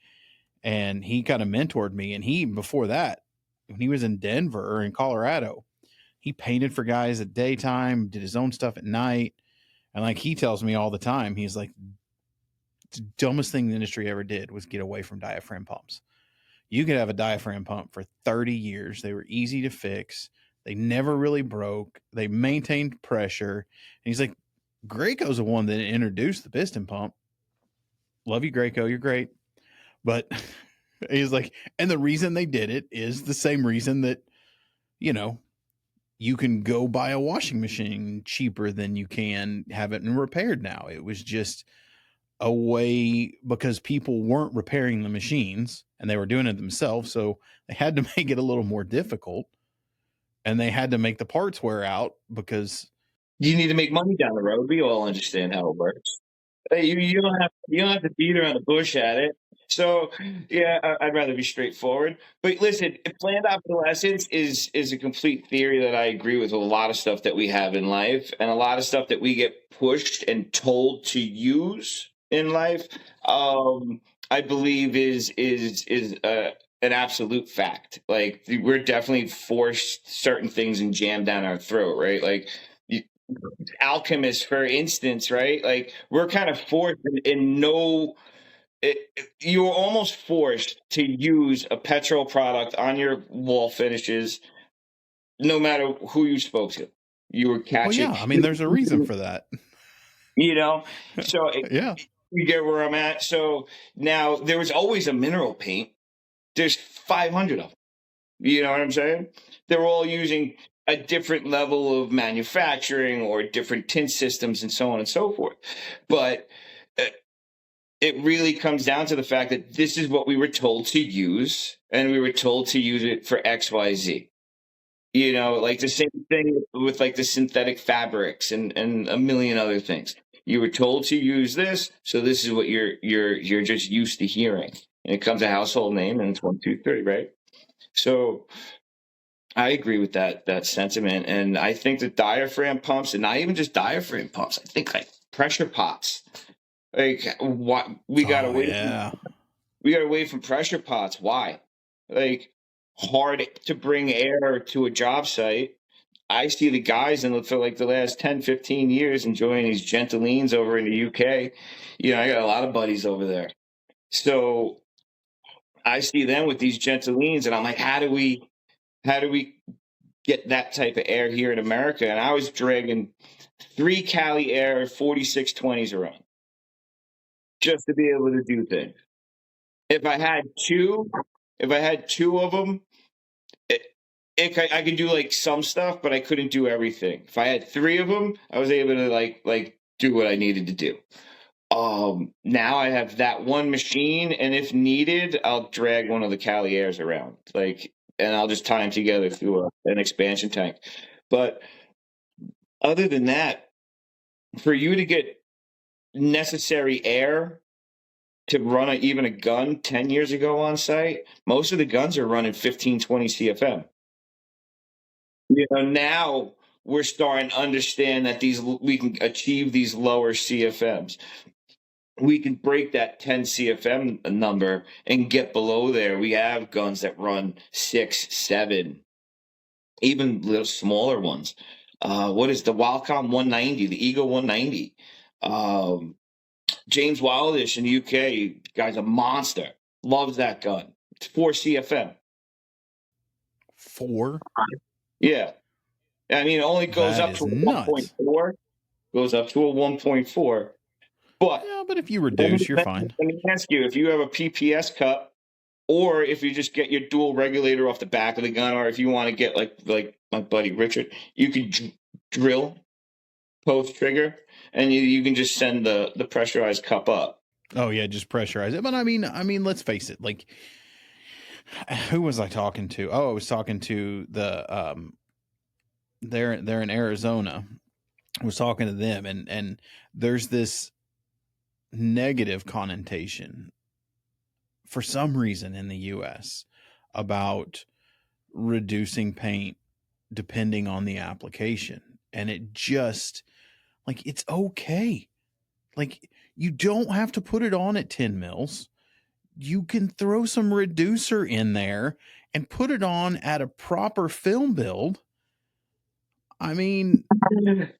And he kind of mentored me. And before that, when he was in Denver or in Colorado, he painted for guys at daytime, did his own stuff at night. And like he tells me all the time, he's like, the dumbest thing the industry ever did was get away from diaphragm pumps. You could have a diaphragm pump for 30 years. They were easy to fix. They never really broke. They maintained pressure. And he's like, Graco's the one that introduced the piston pump. Love you, Graco. You're great. But he's like, and the reason they did it is the same reason that, you can go buy a washing machine cheaper than you can have it repaired now. It was just a way because people weren't repairing the machines and they were doing it themselves. So they had to make it a little more difficult, and they had to make the parts wear out because you need to make money down the road. We all understand how it works. You don't have to beat around the bush at it. So yeah, I'd rather be straightforward. But listen, planned obsolescence is a complete theory that I agree with a lot of stuff that we have in life, and a lot of stuff that we get pushed and told to use in life. I believe is an absolute fact. Like we're definitely forced certain things and jammed down our throat, right? Like alchemists, for instance, right? Like we're kind of forced you're almost forced to use a petrol product on your wall finishes, no matter who you spoke to. You were catching. Well, yeah, I mean, there's a reason for that. So yeah, you get where I'm at. So now there was always a mineral paint. There's 500 of them. You know what I'm saying? They're all using a different level of manufacturing or different tint systems and so on and so forth. But it really comes down to the fact that this is what we were told to use, and we were told to use it for XYZ. Like the same thing with like the synthetic fabrics and a million other things. You were told to use this, so this is what you're just used to hearing. And it comes a household name, and it's 1, 2, 3, right? So I agree with that sentiment, and I think that diaphragm pumps, and not even just diaphragm pumps, I think like pressure pots Like, what we got Oh away yeah. from pressure pots. Why? Like, hard to bring air to a job site. I see the guys for like the last 10, 15 years enjoying these Gentilines over in the UK. I got a lot of buddies over there. So I see them with these Gentilines, and I'm like, how do we get that type of air here in America? And I was dragging 3 Cali Air 4620s around just to be able to do things. If I had two of them, I could do like some stuff, but I couldn't do everything. If I had 3 of them, I was able to like do what I needed to do. Now I have that one machine, and if needed, I'll drag one of the Cali Airs around, and I'll just tie them together through an expansion tank. But other than that, for you to get necessary air to run even a gun 10 years ago on site, most of the guns are running 15, 20 CFM. Now we're starting to understand that we can achieve these lower CFMs. We can break that 10 CFM number and get below there. We have guns that run 6, 7, even little smaller ones. What is the Wildcom 190, the Eagle 190? James Wildish in the UK, guy's a monster. Loves that gun. It's 4 CFM. 4? Yeah. I mean, it only goes up to a 1.4. Goes up to a 1.4. But if you reduce, you're fine. Let me ask you, if you have a PPS cup, or if you just get your dual regulator off the back of the gun, or if you want to get like my buddy Richard, you can drill post trigger, and you can just send the pressurized cup up. Oh yeah, just pressurize it. But I mean, let's face it. Like, who was I talking to? Oh, I was talking to the they're in Arizona. I was talking to them, and there's this negative connotation for some reason in the US about reducing paint depending on the application. And it just, like, it's okay. Like, you don't have to put it on at 10 mils. You can throw some reducer in there and put it on at a proper film build. I mean,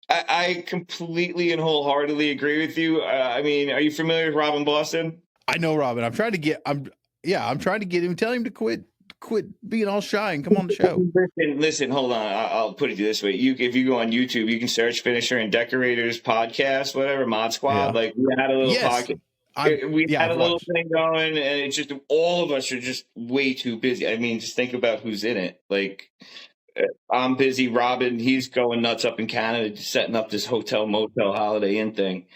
I completely and wholeheartedly agree with you. I mean, are you familiar with Robin Boston? I know Robin. I'm trying to get him, tell him to quit being all shy and come on the show. Listen, hold on. I'll put it this way. If you go on YouTube, you can search Finisher and Decorators podcast, whatever, Mod Squad. Yeah. Like, we had a little podcast. Had a little thing going, and it's just all of us are just way too busy. I mean, just think about who's in it. Like, I'm busy. Robin, he's going nuts up in Canada, setting up this hotel, motel, Holiday Inn thing.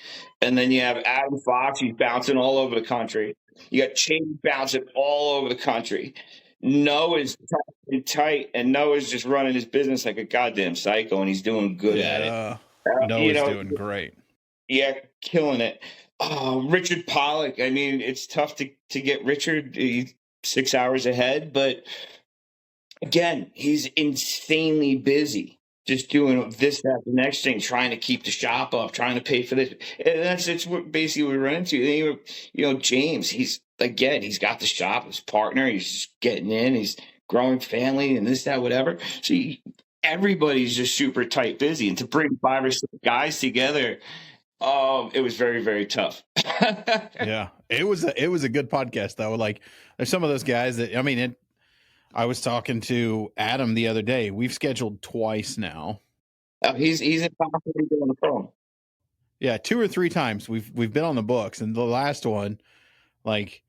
And then you have Adam Fox, he's bouncing all over the country. You got Cheney bouncing all over the country. Noah's tight, and Noah's just running his business like a goddamn psycho, and he's doing good at it. Noah's doing great. Yeah, killing it. Richard Pollock. I mean, it's tough to get Richard. He's 6 hours ahead, but again, he's insanely busy, just doing this, that, the next thing, trying to keep the shop up, trying to pay for this. And it's what basically we run into. James, he's got the shop, his partner, he's just getting in, he's growing family and this, that, whatever. So everybody's just super tight busy. And to bring 5 or 6 guys together, it was very, very tough. Yeah, it was a good podcast though. Like, there's some of those guys that, I mean, I was talking to Adam the other day. We've scheduled twice now. He's in constantly doing the phone. Yeah, 2 or 3 times we've been on the books, and the last one, like,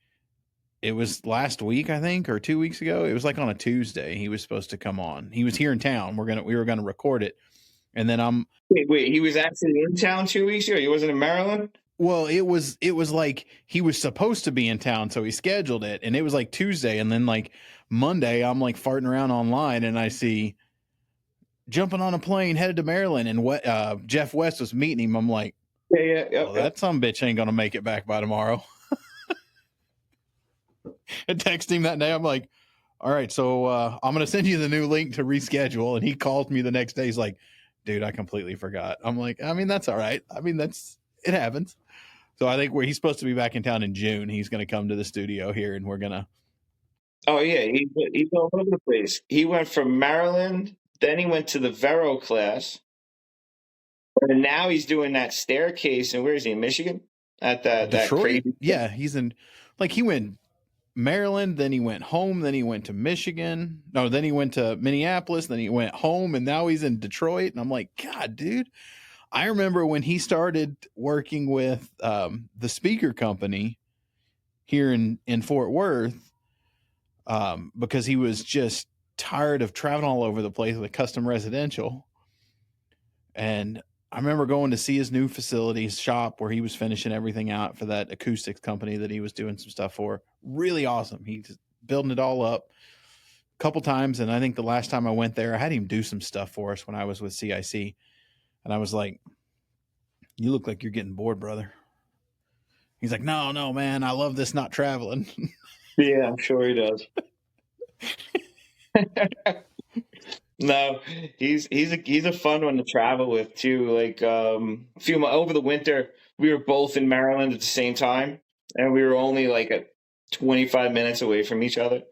it was last week, I think, or 2 weeks ago. It was like on a Tuesday. He was supposed to come on. He was here in town. We were gonna record it, and then wait. He was actually in town 2 weeks ago. He wasn't in Maryland. Well, it was like he was supposed to be in town, so he scheduled it, and it was like Tuesday, and then like Monday, I'm like farting around online, and I see jumping on a plane headed to Maryland, and Jeff West was meeting him. I'm like, that sumbitch ain't gonna make it back by tomorrow. I texted him that day. I'm like, all right, so I'm gonna send you the new link to reschedule, and he called me the next day. He's like, dude, I completely forgot. I'm like, I mean, that's all right. I mean, it happens. So I think he's supposed to be back in town in June. He's going to come to the studio here, and we're going to. Oh yeah, he's all over the place. He went from Maryland, then he went to the Vero class, and now he's doing that staircase. And where is he? In Michigan? At that Detroit? crazy. Yeah, he's in. Like he went Maryland, then he went home, then he went to Michigan. No, then he went to Minneapolis, then he went home, and now he's in Detroit. And I'm like, God, dude. I remember when he started working with the speaker company here in Fort Worth, because he was just tired of traveling all over the place with custom residential. And I remember going to see his new facility, his shop, where he was finishing everything out for that acoustics company that he was doing some stuff for. Really awesome. He's building it all up a couple times. And I think the last time I went there, I had him do some stuff for us when I was with CIC. And I was like, you look like you're getting bored, brother. He's like, no, man, I love this not traveling. Yeah, I'm sure he does. No, he's a fun one to travel with too. Like over the winter, we were both in Maryland at the same time, and we were only like 25 minutes away from each other.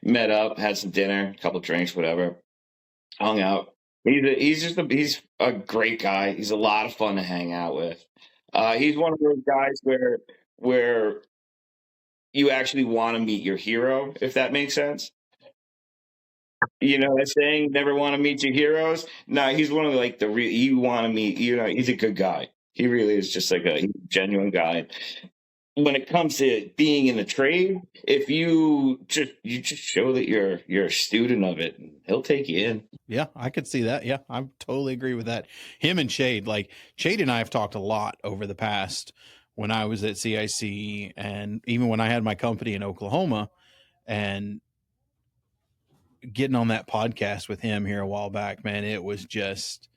Met up, had some dinner, a couple drinks, whatever, hung out. He's a great guy. He's a lot of fun to hang out with. He's one of those guys where you actually want to meet your hero, if that makes sense. You know that saying, never want to meet your heroes? No, he's one of you want to meet, he's a good guy. He really is just like a genuine guy. When it comes to being in the trade, if you just show that you're a student of it, he'll take you in. Yeah, I could see that. Yeah, I totally agree with that. Him and Shade, like Shade and I have talked a lot over the past when I was at CIC and even when I had my company in Oklahoma, and getting on that podcast with him here a while back, man, it was just,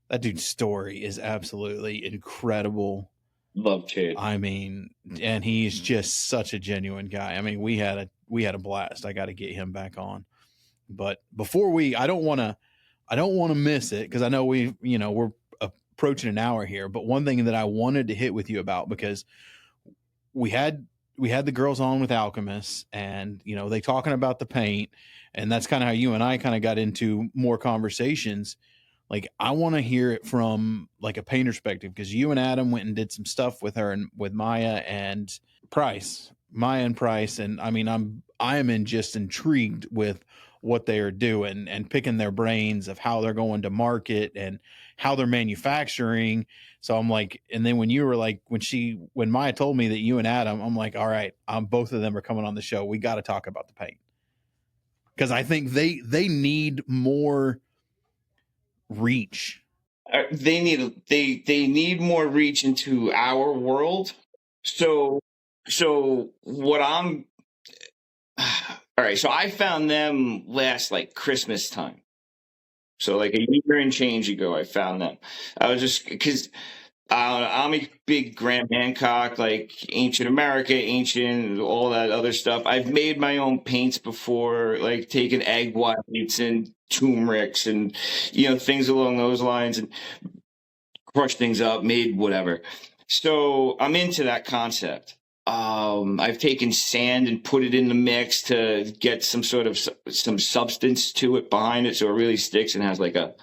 that dude's story is absolutely incredible. Love Shade. I mean, and he's just such a genuine guy. I mean, we had a blast. I got to get him back on. But before I don't want to miss it, because I know we're approaching an hour here. But one thing that I wanted to hit with you about, because we had the girls on with Alchemists, and they talking about the paint, and that's kind of how you and I kind of got into more conversations. Like, I want to hear it from like a painter perspective, because you and Adam went and did some stuff with her and with Maya and Price. And I mean, I am just intrigued with what they are doing and picking their brains of how they're going to market and how they're manufacturing. So I'm like, and then when you were like, when Maya told me that you and Adam, I'm like, all right, both of them are coming on the show. We got to talk about the paint, because I think they need more reach. They need more reach into our world. So what I'm all right. So I found them last like Christmas time. So like a year and change ago, I found them. I was just because I'm a big Graham Hancock, like Ancient America, Ancient, all that other stuff. I've made my own paints before, like taking egg whites and turmerics and things along those lines, and crushed things up, made whatever. So I'm into that concept. I've taken sand and put it in the mix to get some substance to it behind it, so it really sticks and has like a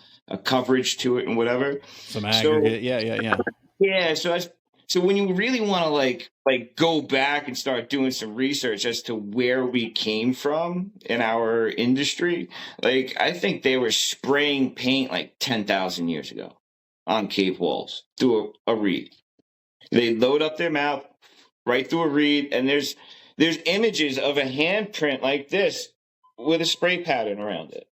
coverage to it and whatever. Some aggregate, yeah. Yeah, so when you really want to like go back and start doing some research as to where we came from in our industry, like I think they were spraying paint like 10,000 years ago on cave walls through a reed. They load up their mouth right through a reed, and there's images of a handprint like this with a spray pattern around it.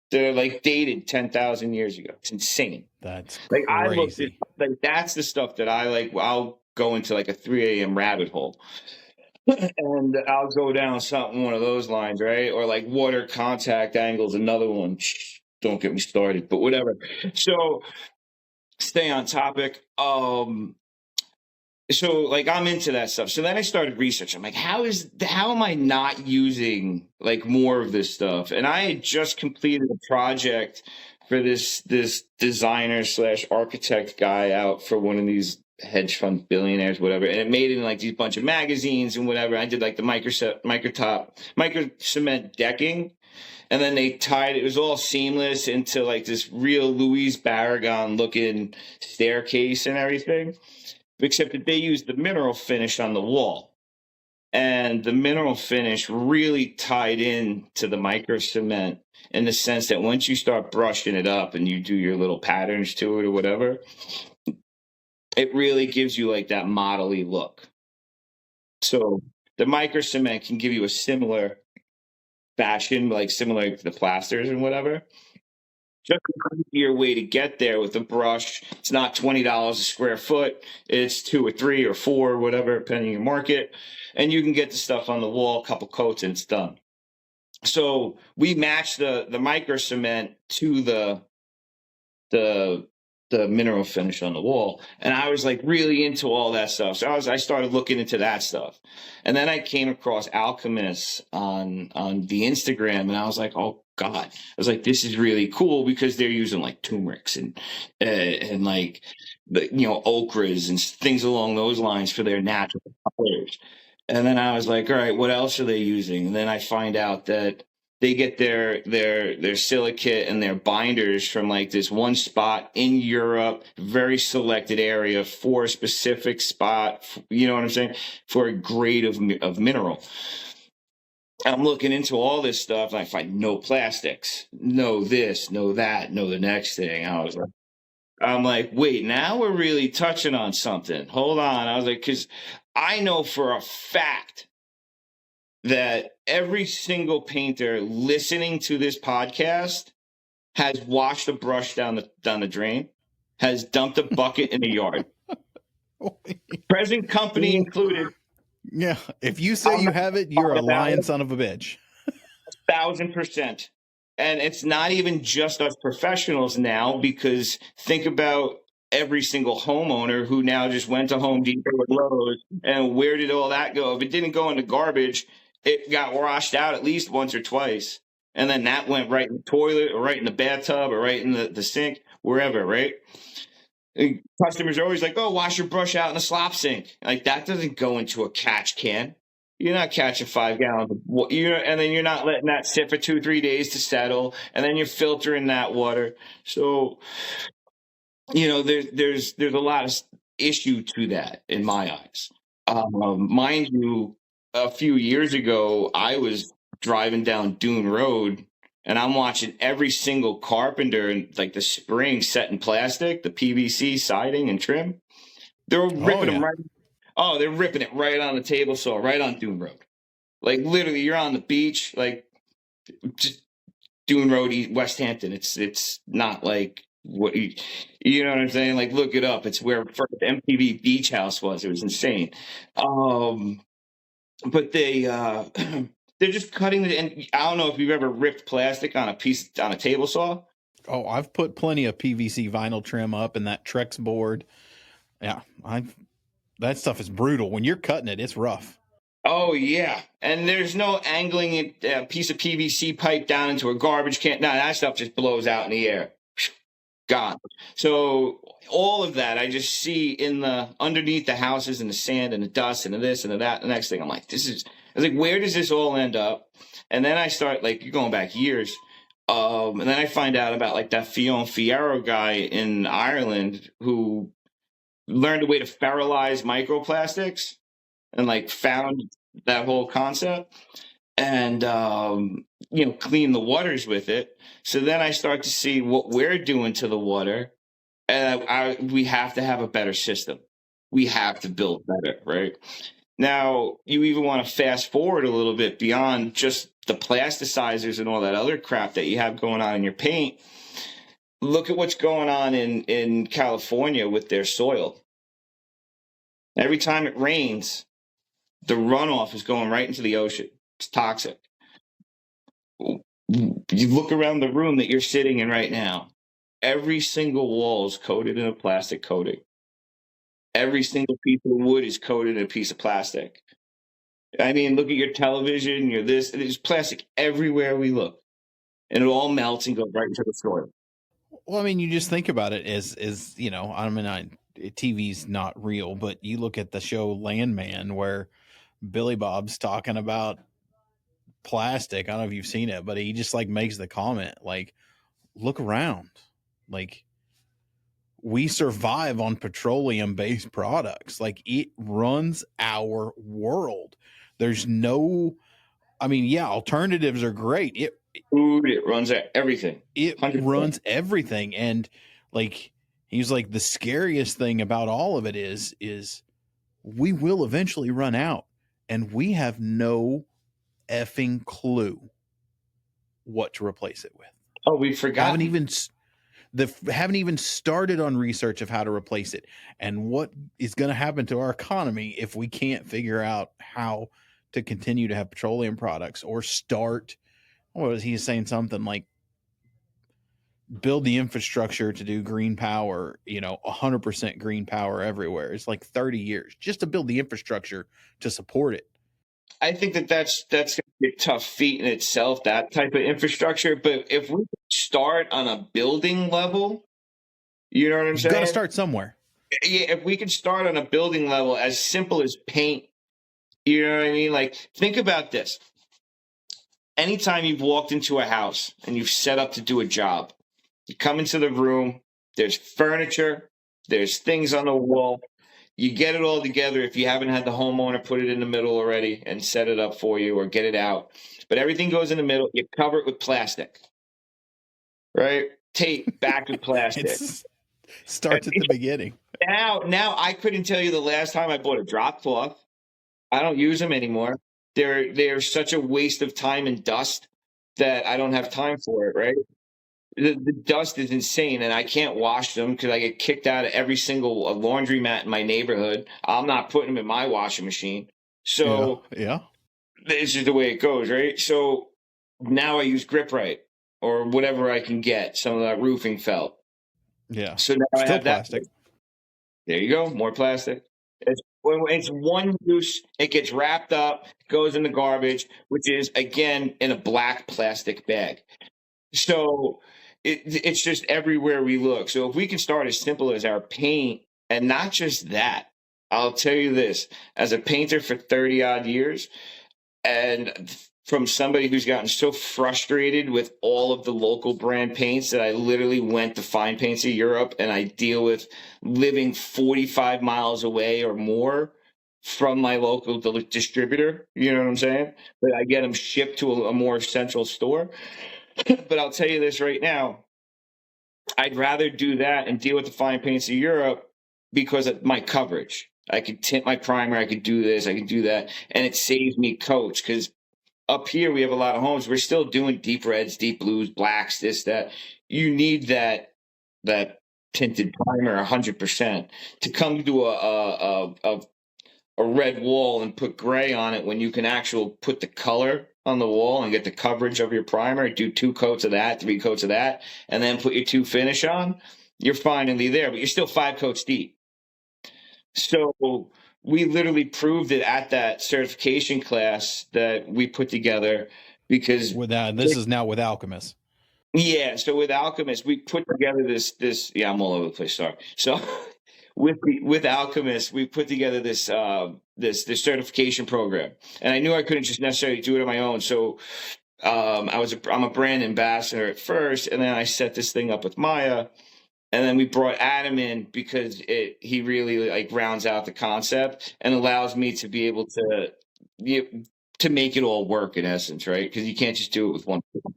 They're like dated 10,000 years ago. It's insane. That's like crazy. I looked at, like that's the stuff that I like. I'll go into like a 3 a.m. rabbit hole, and I'll go down one of those lines, right? Or like water contact angles, another one. Shh, don't get me started, but whatever. So stay on topic. So like I'm into that stuff. So then I started researching. I'm like, how am I not using like more of this stuff? And I had just completed a project for this designer / architect guy out for one of these hedge fund billionaires, whatever, and it made it in like these bunch of magazines and whatever. I did like the microcement decking, and then they tied it was all seamless into like this real Louise Barragan looking staircase and everything, except that they used the mineral finish on the wall. And the mineral finish really tied in to the microcement in the sense that once you start brushing it up and you do your little patterns to it or whatever, it really gives you like that modelly look. So the microcement can give you a similar fashion, like similar to the plasters and whatever. Just an easier way to get there with a brush. It's not $20 a square foot. It's 2 or 3 or 4 or whatever, depending on your market. And you can get the stuff on the wall, a couple coats, and it's done. So we match the microcement to the mineral finish on the wall, and I was like really into all that stuff. So I started looking into that stuff, and then I came across Alchemists on the Instagram, and I was like, oh God, I was like, this is really cool because they're using like turmerics and like the ochres and things along those lines for their natural colors. And then I was like, all right, what else are they using? And then I find out that they get their silicate and their binders from like this one spot in Europe, very selected area for a specific spot, you know what I'm saying, for a grade of mineral. I'm looking into all this stuff and I find no plastics, no this, no that, no the next thing. I'm like, wait, now we're really touching on something. Hold on. I was like, because I know for a fact that every single painter listening to this podcast has washed a brush down the drain, has dumped a bucket in the yard. Present company included. Yeah. If you say you have it, you're a lying son of a bitch. 1,000%. And it's not even just us professionals now, because think about every single homeowner who now just went to Home Depot or Lowe's, and where did all that go? If it didn't go into garbage, it got washed out at least once or twice. And then that went right in the toilet or right in the bathtub or right in the sink, wherever, right? And customers are always like, oh, wash your brush out in the slop sink. Like, that doesn't go into a catch can. You're not catching 5 gallons of, and then you're not letting that sit for 2-3 days to settle, and then you're filtering that water. So, there's a lot of issue to that in my eyes. Mind you, a few years ago, I was driving down Dune Road, and I'm watching every single carpenter and like the spring set in plastic, the PVC siding and trim. They're ripping them right. Oh, they're ripping it right on the table saw, right on Dune Road. Like literally, you're on the beach, like just Dune Road, West Hampton. It's not like what you know what I'm saying. Like, look it up. It's where first MTV Beach House was. It was insane. But they're just cutting it. And I don't know if you've ever ripped plastic on a table saw. Oh, I've put plenty of PVC vinyl trim up in that Trex board. Yeah, that stuff is brutal. When you're cutting it, it's rough. Oh, yeah. And there's no angling a piece of PVC pipe down into a garbage can. No, that stuff just blows out in the air. Gone. So all of that I just see underneath the houses and the sand and the dust and the this and the that. The next thing I'm like, I was like, where does this all end up? And then I start like, you're going back years. And then I find out about like that Fierro guy in Ireland who learned a way to fertilize microplastics and like found that whole concept and clean the waters with it. So then I start to see what we're doing to the water, and we have to have a better system. We have to build better, right? Now, you even want to fast forward a little bit beyond just the plasticizers and all that other crap that you have going on in your paint. Look at what's going on in California with their soil. Every time it rains, the runoff is going right into the ocean. It's toxic. You look around the room that you're sitting in right now. Every single wall is coated in a plastic coating. Every single piece of wood is coated in a piece of plastic. I mean, look at your television, there's plastic everywhere we look. And it all melts and goes right into the soil. Well, I mean, you just think about it as TV's not real, but you look at the show Landman where Billy Bob's talking about plastic. I don't know if you've seen it, but he just like makes the comment like, look around. Like, we survive on petroleum based products. Like, it runs our world. There's no, I mean, yeah, alternatives are great. Food, it runs everything. It 100%. runs everything. And like, he's like, the scariest thing about all of it is we will eventually run out, and we have no effing clue what to replace it with. Oh, we forgot. Haven't even started on research of how to replace it, and what is going to happen to our economy if we can't figure out how to continue to have petroleum products, or start. What was he saying? Something like build the infrastructure to do green power, 100% green power everywhere. It's like 30 years just to build the infrastructure to support it. I think that's going to be a tough feat in itself, that type of infrastructure. But if we start on a building level, you know what I'm saying? Got to start somewhere. Yeah, if we could start on a building level, as simple as paint, you know what I mean? Like, think about this. Anytime you've walked into a house and you've set up to do a job, you come into the room, there's furniture, there's things on the wall. You get it all together if you haven't had the homeowner put it in the middle already and set it up for you or get it out. But everything goes in the middle. You cover it with plastic, right? Tape back with plastic. Starts at the beginning. Now I couldn't tell you the last time I bought a drop cloth. I don't use them anymore. They're such a waste of time and dust that I don't have time for it, right? The dust is insane, and I can't wash them because I get kicked out of every single laundromat in my neighborhood. I'm not putting them in my washing machine. So yeah. This is the way it goes, right? So now I use Grip Right or whatever I can get, some of that roofing felt. Yeah. So now I have plastic. That. There you go, more plastic. It's one use, it gets wrapped up, goes in the garbage, which is, again, in a black plastic bag. So it's just everywhere we look. So if we can start as simple as our paint, and not just that, I'll tell you this, as a painter for 30 odd years, and from somebody who's gotten so frustrated with all of the local brand paints that I literally went to Fine Paints of Europe, and I deal with living 45 miles away or more from my local distributor. You know what I'm saying? But I get them shipped to a more central store. But I'll tell you this right now, I'd rather do that and deal with the Fine Paints of Europe because of my coverage. I could tint my primer, I could do this, I could do that, and it saves me coats, because up here we have a lot of homes, we're still doing deep reds, deep blues, blacks, this, that. You need that tinted primer 100% to come to a red wall and put gray on it, when you can actually put the color on the wall and get the coverage of your primer, do 2 coats of that, 3 coats of that, and then put your 2 finish on. You're finally there, but you're still 5 coats deep. So we literally proved it at that certification class that we put together, because this is now with Alchemist. Yeah. So with Alchemist, we put together this. Yeah, I'm all over the place. Sorry. So with Alchemist, we put together this this certification program, and I knew I couldn't just necessarily do it on my own. So I'm a brand ambassador at first, and then I set this thing up with Maya. And then we brought Adam in because he really like rounds out the concept and allows me to be able to make it all work, in essence, right? Because you can't just do it with one person.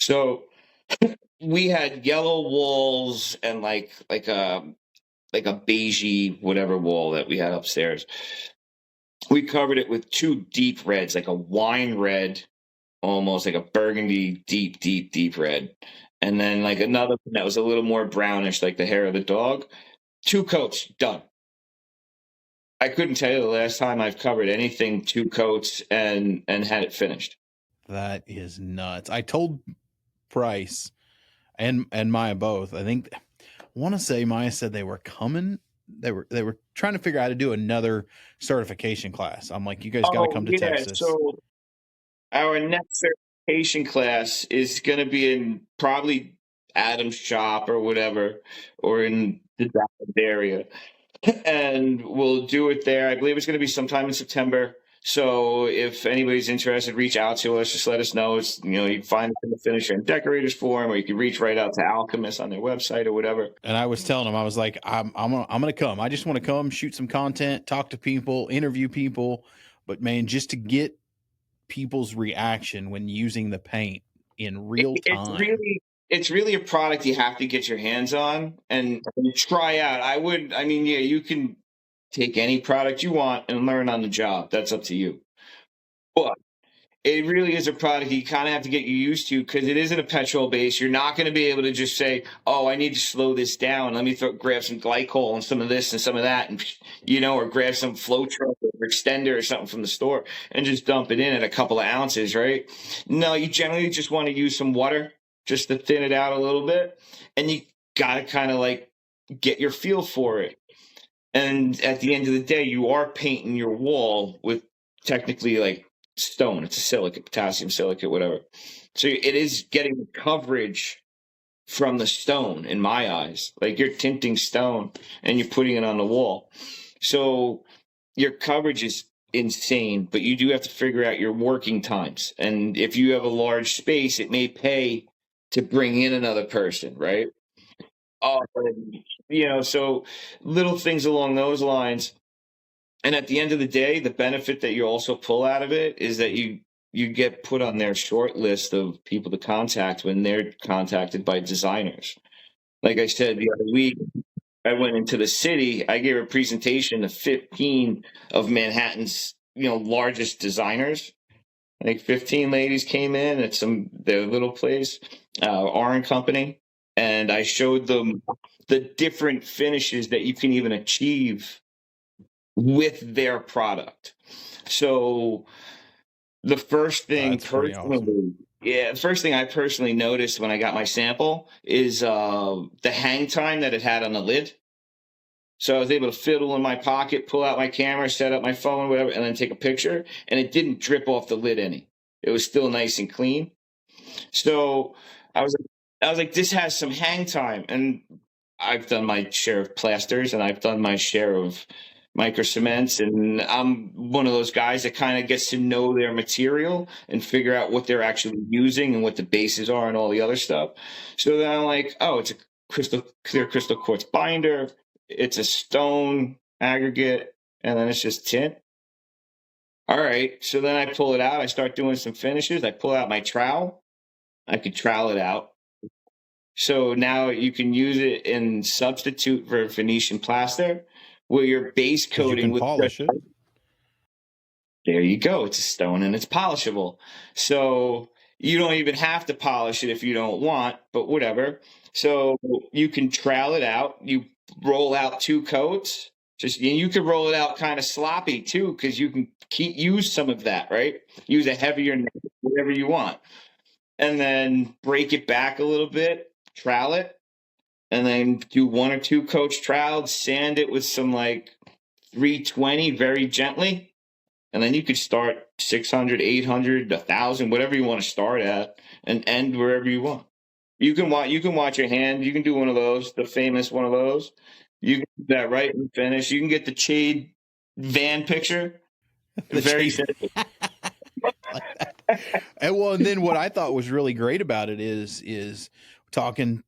So we had yellow walls and like a beigey whatever wall that we had upstairs. We covered it with 2 deep reds, like a wine red, almost like a burgundy, deep red. And then like another one that was a little more brownish, like the hair of the dog. 2 coats, done. I couldn't tell you the last time I've covered anything 2 coats and had it finished. That is nuts. I told Price and Maya both. I want to say Maya said they were coming. They were trying to figure out how to do another certification class. I'm like, you guys got to come to Texas. So our next certification class is going to be in probably Adam's shop or whatever, or in the Dallas area, and we'll do it there. I believe it's going to be sometime in September. So if anybody's interested, reach out to us. Just let us know. It's, you know, you can find it in the Finisher and Decorators Forum, or you can reach right out to Alchemist on their website or whatever. And I was telling him, I was like, I'm gonna come. I just want to come, shoot some content, talk to people, interview people. But man, just to get people's reaction when using the paint in real time. It's really a product you have to get your hands on and try out. I mean, yeah, you can take any product you want and learn on the job. That's up to you. But it really is a product you kind of have to get used to, because it isn't a petrol base. You're not going to be able to just say, oh, I need to slow this down. Let me grab some glycol and some of this and some of that, and, you know, or grab some flow truck or extender or something from the store and just dump it in at a couple of ounces, right? No, you generally just want to use some water just to thin it out a little bit. And you got to kind of like get your feel for it. And at the end of the day, you are painting your wall with technically like stone. It's a silicate, potassium silicate, whatever. So it is getting coverage from the stone in my eyes. Like you're tinting stone and you're putting it on the wall. So your coverage is insane, but you do have to figure out your working times. And if you have a large space, it may pay to bring in another person, right? You know, so little things along those lines. And at the end of the day, the benefit that you also pull out of it is that you get put on their short list of people to contact when they're contacted by designers. Like I said the other week, I went into the city. I gave a presentation to 15 of Manhattan's, you know, largest designers. I think 15 ladies came in at their little place, Orange Company, and I showed them the different finishes that you can even achieve with their product. So the first thing the first thing I personally noticed when I got my sample is the hang time that it had on the lid. So I was able to fiddle in my pocket, pull out my camera, set up my phone, whatever, and then take a picture, and it didn't drip off the lid any. It was still nice and clean. So I was like, this has some hang time. And I've done my share of plasters and I've done my share of Microcements, and I'm one of those guys that kind of gets to know their material and figure out what they're actually using and what the bases are and all the other stuff. So then I'm like, oh, it's a clear crystal quartz binder, it's a stone aggregate, and then it's just tint. All right, so then I pull it out, I start doing some finishes, I pull out my trowel, I could trowel it out. So now you can use it in substitute for Venetian plaster, where your base coating with polish it. There you go. It's a stone and it's polishable. So you don't even have to polish it if you don't want, but whatever. So you can trowel it out. You roll out 2 coats. And you can roll it out kind of sloppy too, because you can use some of that, right? Use a heavier, whatever you want, and then break it back a little bit, trowel it, and then do 1 or 2 coats troweled, sand it with some like 320 very gently. And then you could start 600, 800, 1,000, whatever you want to start at, and end wherever you want. You can watch your hand. You can do one of those, the famous one of those. You can do that right and finish. You can get the Chade van picture. Very simple. And then what I thought was really great about it is talking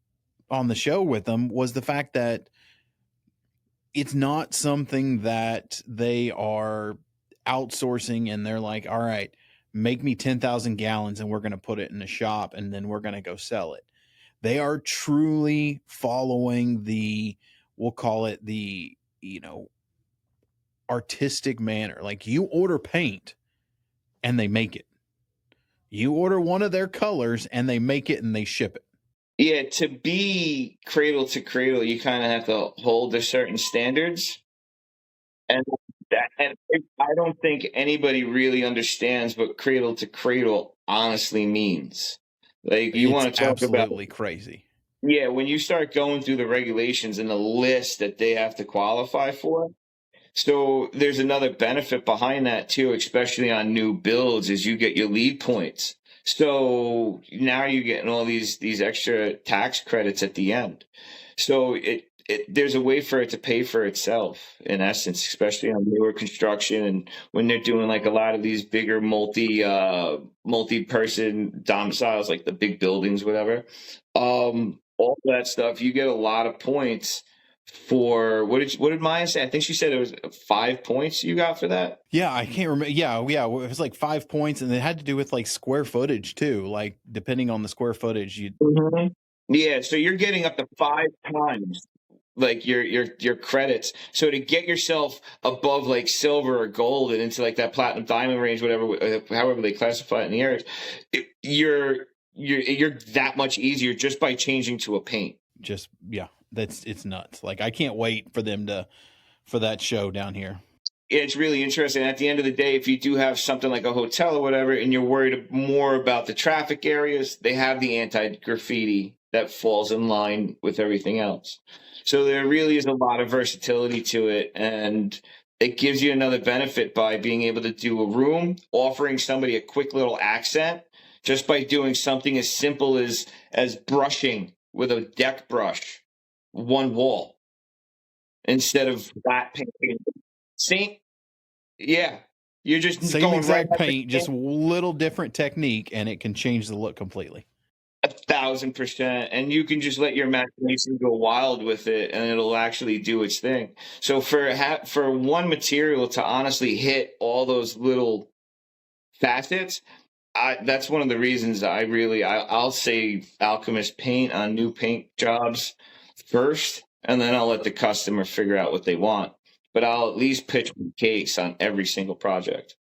on the show with them was the fact that it's not something that they are outsourcing and they're like, all right, make me 10,000 gallons and we're going to put it in a shop and then we're going to go sell it. They are truly following we'll call it the, you know, artistic manner. Like you order paint and they make it. You order one of their colors and they make it and they ship it. Yeah, to be cradle to cradle, you kind of have to hold to certain standards. And I don't think anybody really understands what cradle to cradle honestly means. Like you want to talk absolutely crazy. Yeah, when you start going through the regulations and the list that they have to qualify for. So there's another benefit behind that too, especially on new builds, is you get your lead points. So now you're getting all these extra tax credits at the end. So there's a way for it to pay for itself in essence, especially on newer construction and when they're doing like a lot of these bigger multi-person domiciles, like the big buildings, whatever. All that stuff, you get a lot of points for what did Maya say? I think she said it was 5 points you got for that. Yeah, I can't remember. Yeah, it was like 5 points, and it had to do with like square footage too. Like depending on the square footage, you. Mhm. Yeah, so you're getting up to 5 times like your credits. So to get yourself above like silver or gold and into like that platinum diamond range, whatever, however they classify it in the areas, you're that much easier just by changing to a paint. Just it's nuts. Like I can't wait for that show down here. It's really interesting. At the end of the day, if you do have something like a hotel or whatever, and you're worried more about the traffic areas, they have the anti-graffiti that falls in line with everything else. So there really is a lot of versatility to it, and it gives you another benefit by being able to do a room, offering somebody a quick little accent just by doing something as simple as brushing with a deck brush one wall instead of flat painting. See? Yeah. You're just Same going exact right paint, just a little different technique, and it can change the look completely. 1,000%. And you can just let your imagination go wild with it, and it'll actually do its thing. So for one material to honestly hit all those little facets, that's one of the reasons I'll say Alchemist paint on new paint jobs first, and then I'll let the customer figure out what they want. But I'll at least pitch my case on every single project.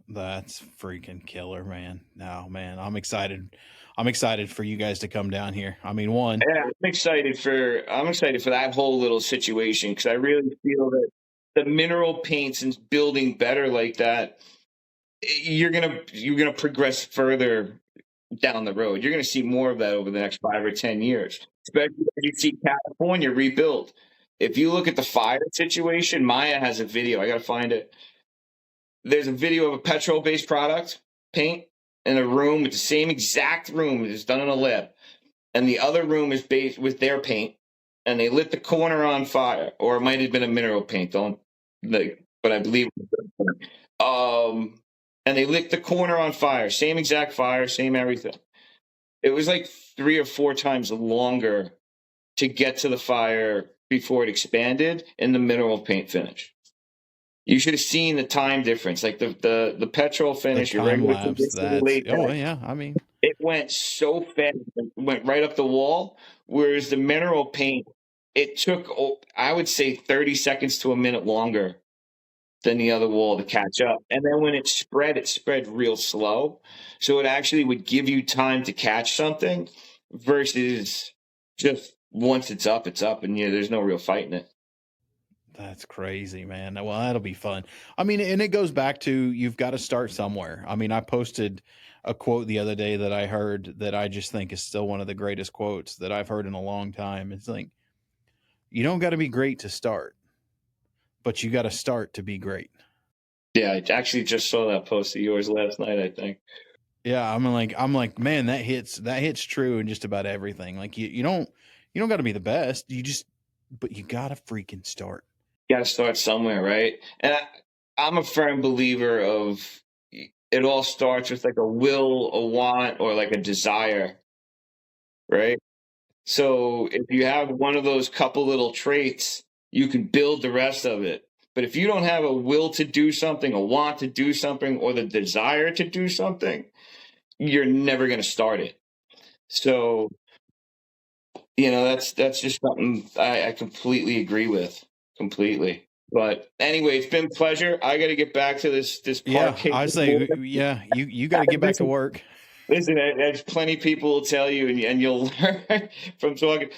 That's freaking killer, man. No, man, I'm excited. I'm excited for you guys to come down here. I mean, Yeah, I'm excited for that whole little situation because I really feel that the mineral paints and building better like that, you're gonna progress further down the road. You're gonna see more of that over the next 5 or 10 years, especially as you see California rebuild. If you look at the fire situation, Maya has a video. I gotta find it. There's a video of a petrol-based product paint in a room with the same exact room. It's done in a lab, and the other room is based with their paint, and they lit the corner on fire, or it might have been a mineral paint. But I believe. And they lit the corner on fire. Same exact fire, same everything. It was like 3 or 4 times longer to get to the fire before it expanded in the mineral paint finish. You should have seen the time difference, like the petrol finish. the time lapse. Yeah. I mean, it went so fast, it went right up the wall. Whereas the mineral paint, it took, I would say, 30 seconds to a minute longer than the other wall to catch up. And then when it spread real slow. So it actually would give you time to catch something versus just once it's up, and there's no real fighting it. that's crazy, man. Well, that'll be fun. I mean, and it goes back to you've got to start somewhere. I mean, I posted a quote the other day that I heard that I just think is still one of the greatest quotes that I've heard in a long time. It's like, you don't got to be great to start, but you got to start to be great. Yeah, I actually just saw that post of yours last night, I think. Yeah, I'm like, man, that hits true in just about everything. Like you don't got to be the best. But you got to freaking start. You got to start somewhere, right? And I'm a firm believer of it all starts with like a will, a want, or like a desire, right? So if you have one of those couple little traits, you can build the rest of it. But if you don't have a will to do something, a want to do something, or the desire to do something, you're never going to start it. So, that's just something I completely agree with. Completely. But anyway, it's been a pleasure. I got to get back to this Yeah, I say, yeah, you got to get back to work. Listen, there's plenty of people will tell you, and you'll learn from talking.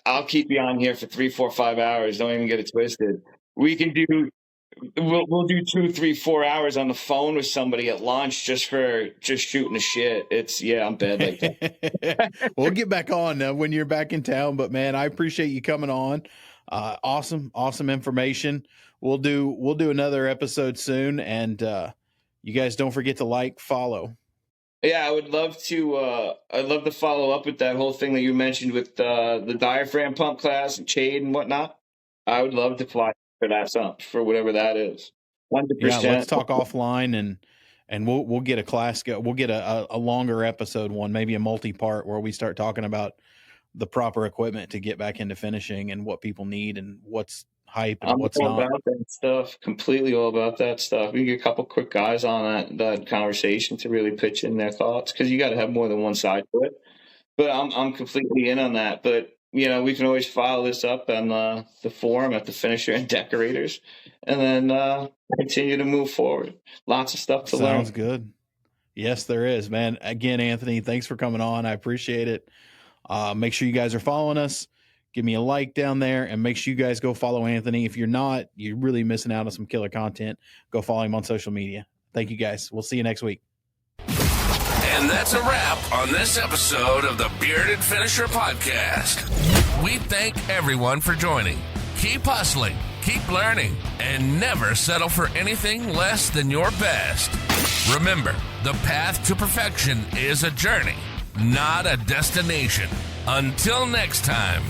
I'll keep you on here for 3, 4, 5 hours. Don't even get it twisted. We'll do 2, 3, 4 hours on the phone with somebody at lunch just shooting the shit. I'm bad like that. We'll get back on when you're back in town. But man, I appreciate you coming on. Awesome information. We'll do another episode soon, and you guys don't forget to like, follow. Yeah, I would love to. I'd love to follow up with that whole thing that you mentioned with the diaphragm pump class and Chade and whatnot. I would love to fly for that stuff, for whatever that is. Yeah, let's 100%. talk offline and we'll get a class go. We'll get a longer episode one, maybe a multi-part where we start talking about the proper equipment to get back into finishing and what people need and what's hype and I'm what's all not. about that stuff. Completely all about that stuff. We get a couple quick guys on that conversation to really pitch in their thoughts, because you got to have more than one side to it. But I'm completely in on that. But we can always follow this up on the forum at the Finisher and Decorators, and then continue to move forward. Lots of stuff to learn. Sounds good. Yes, there is, man. Again, Anthony, thanks for coming on. I appreciate it. Make sure you guys are following us. Give me a like down there, and make sure you guys go follow Anthony. If you're not, you're really missing out on some killer content. Go follow him on social media. Thank you, guys. We'll see you next week. And that's a wrap on this episode of the Bearded Finisher Podcast. We thank everyone for joining. Keep hustling, keep learning, and never settle for anything less than your best. Remember, the path to perfection is a journey, not a destination. Until next time.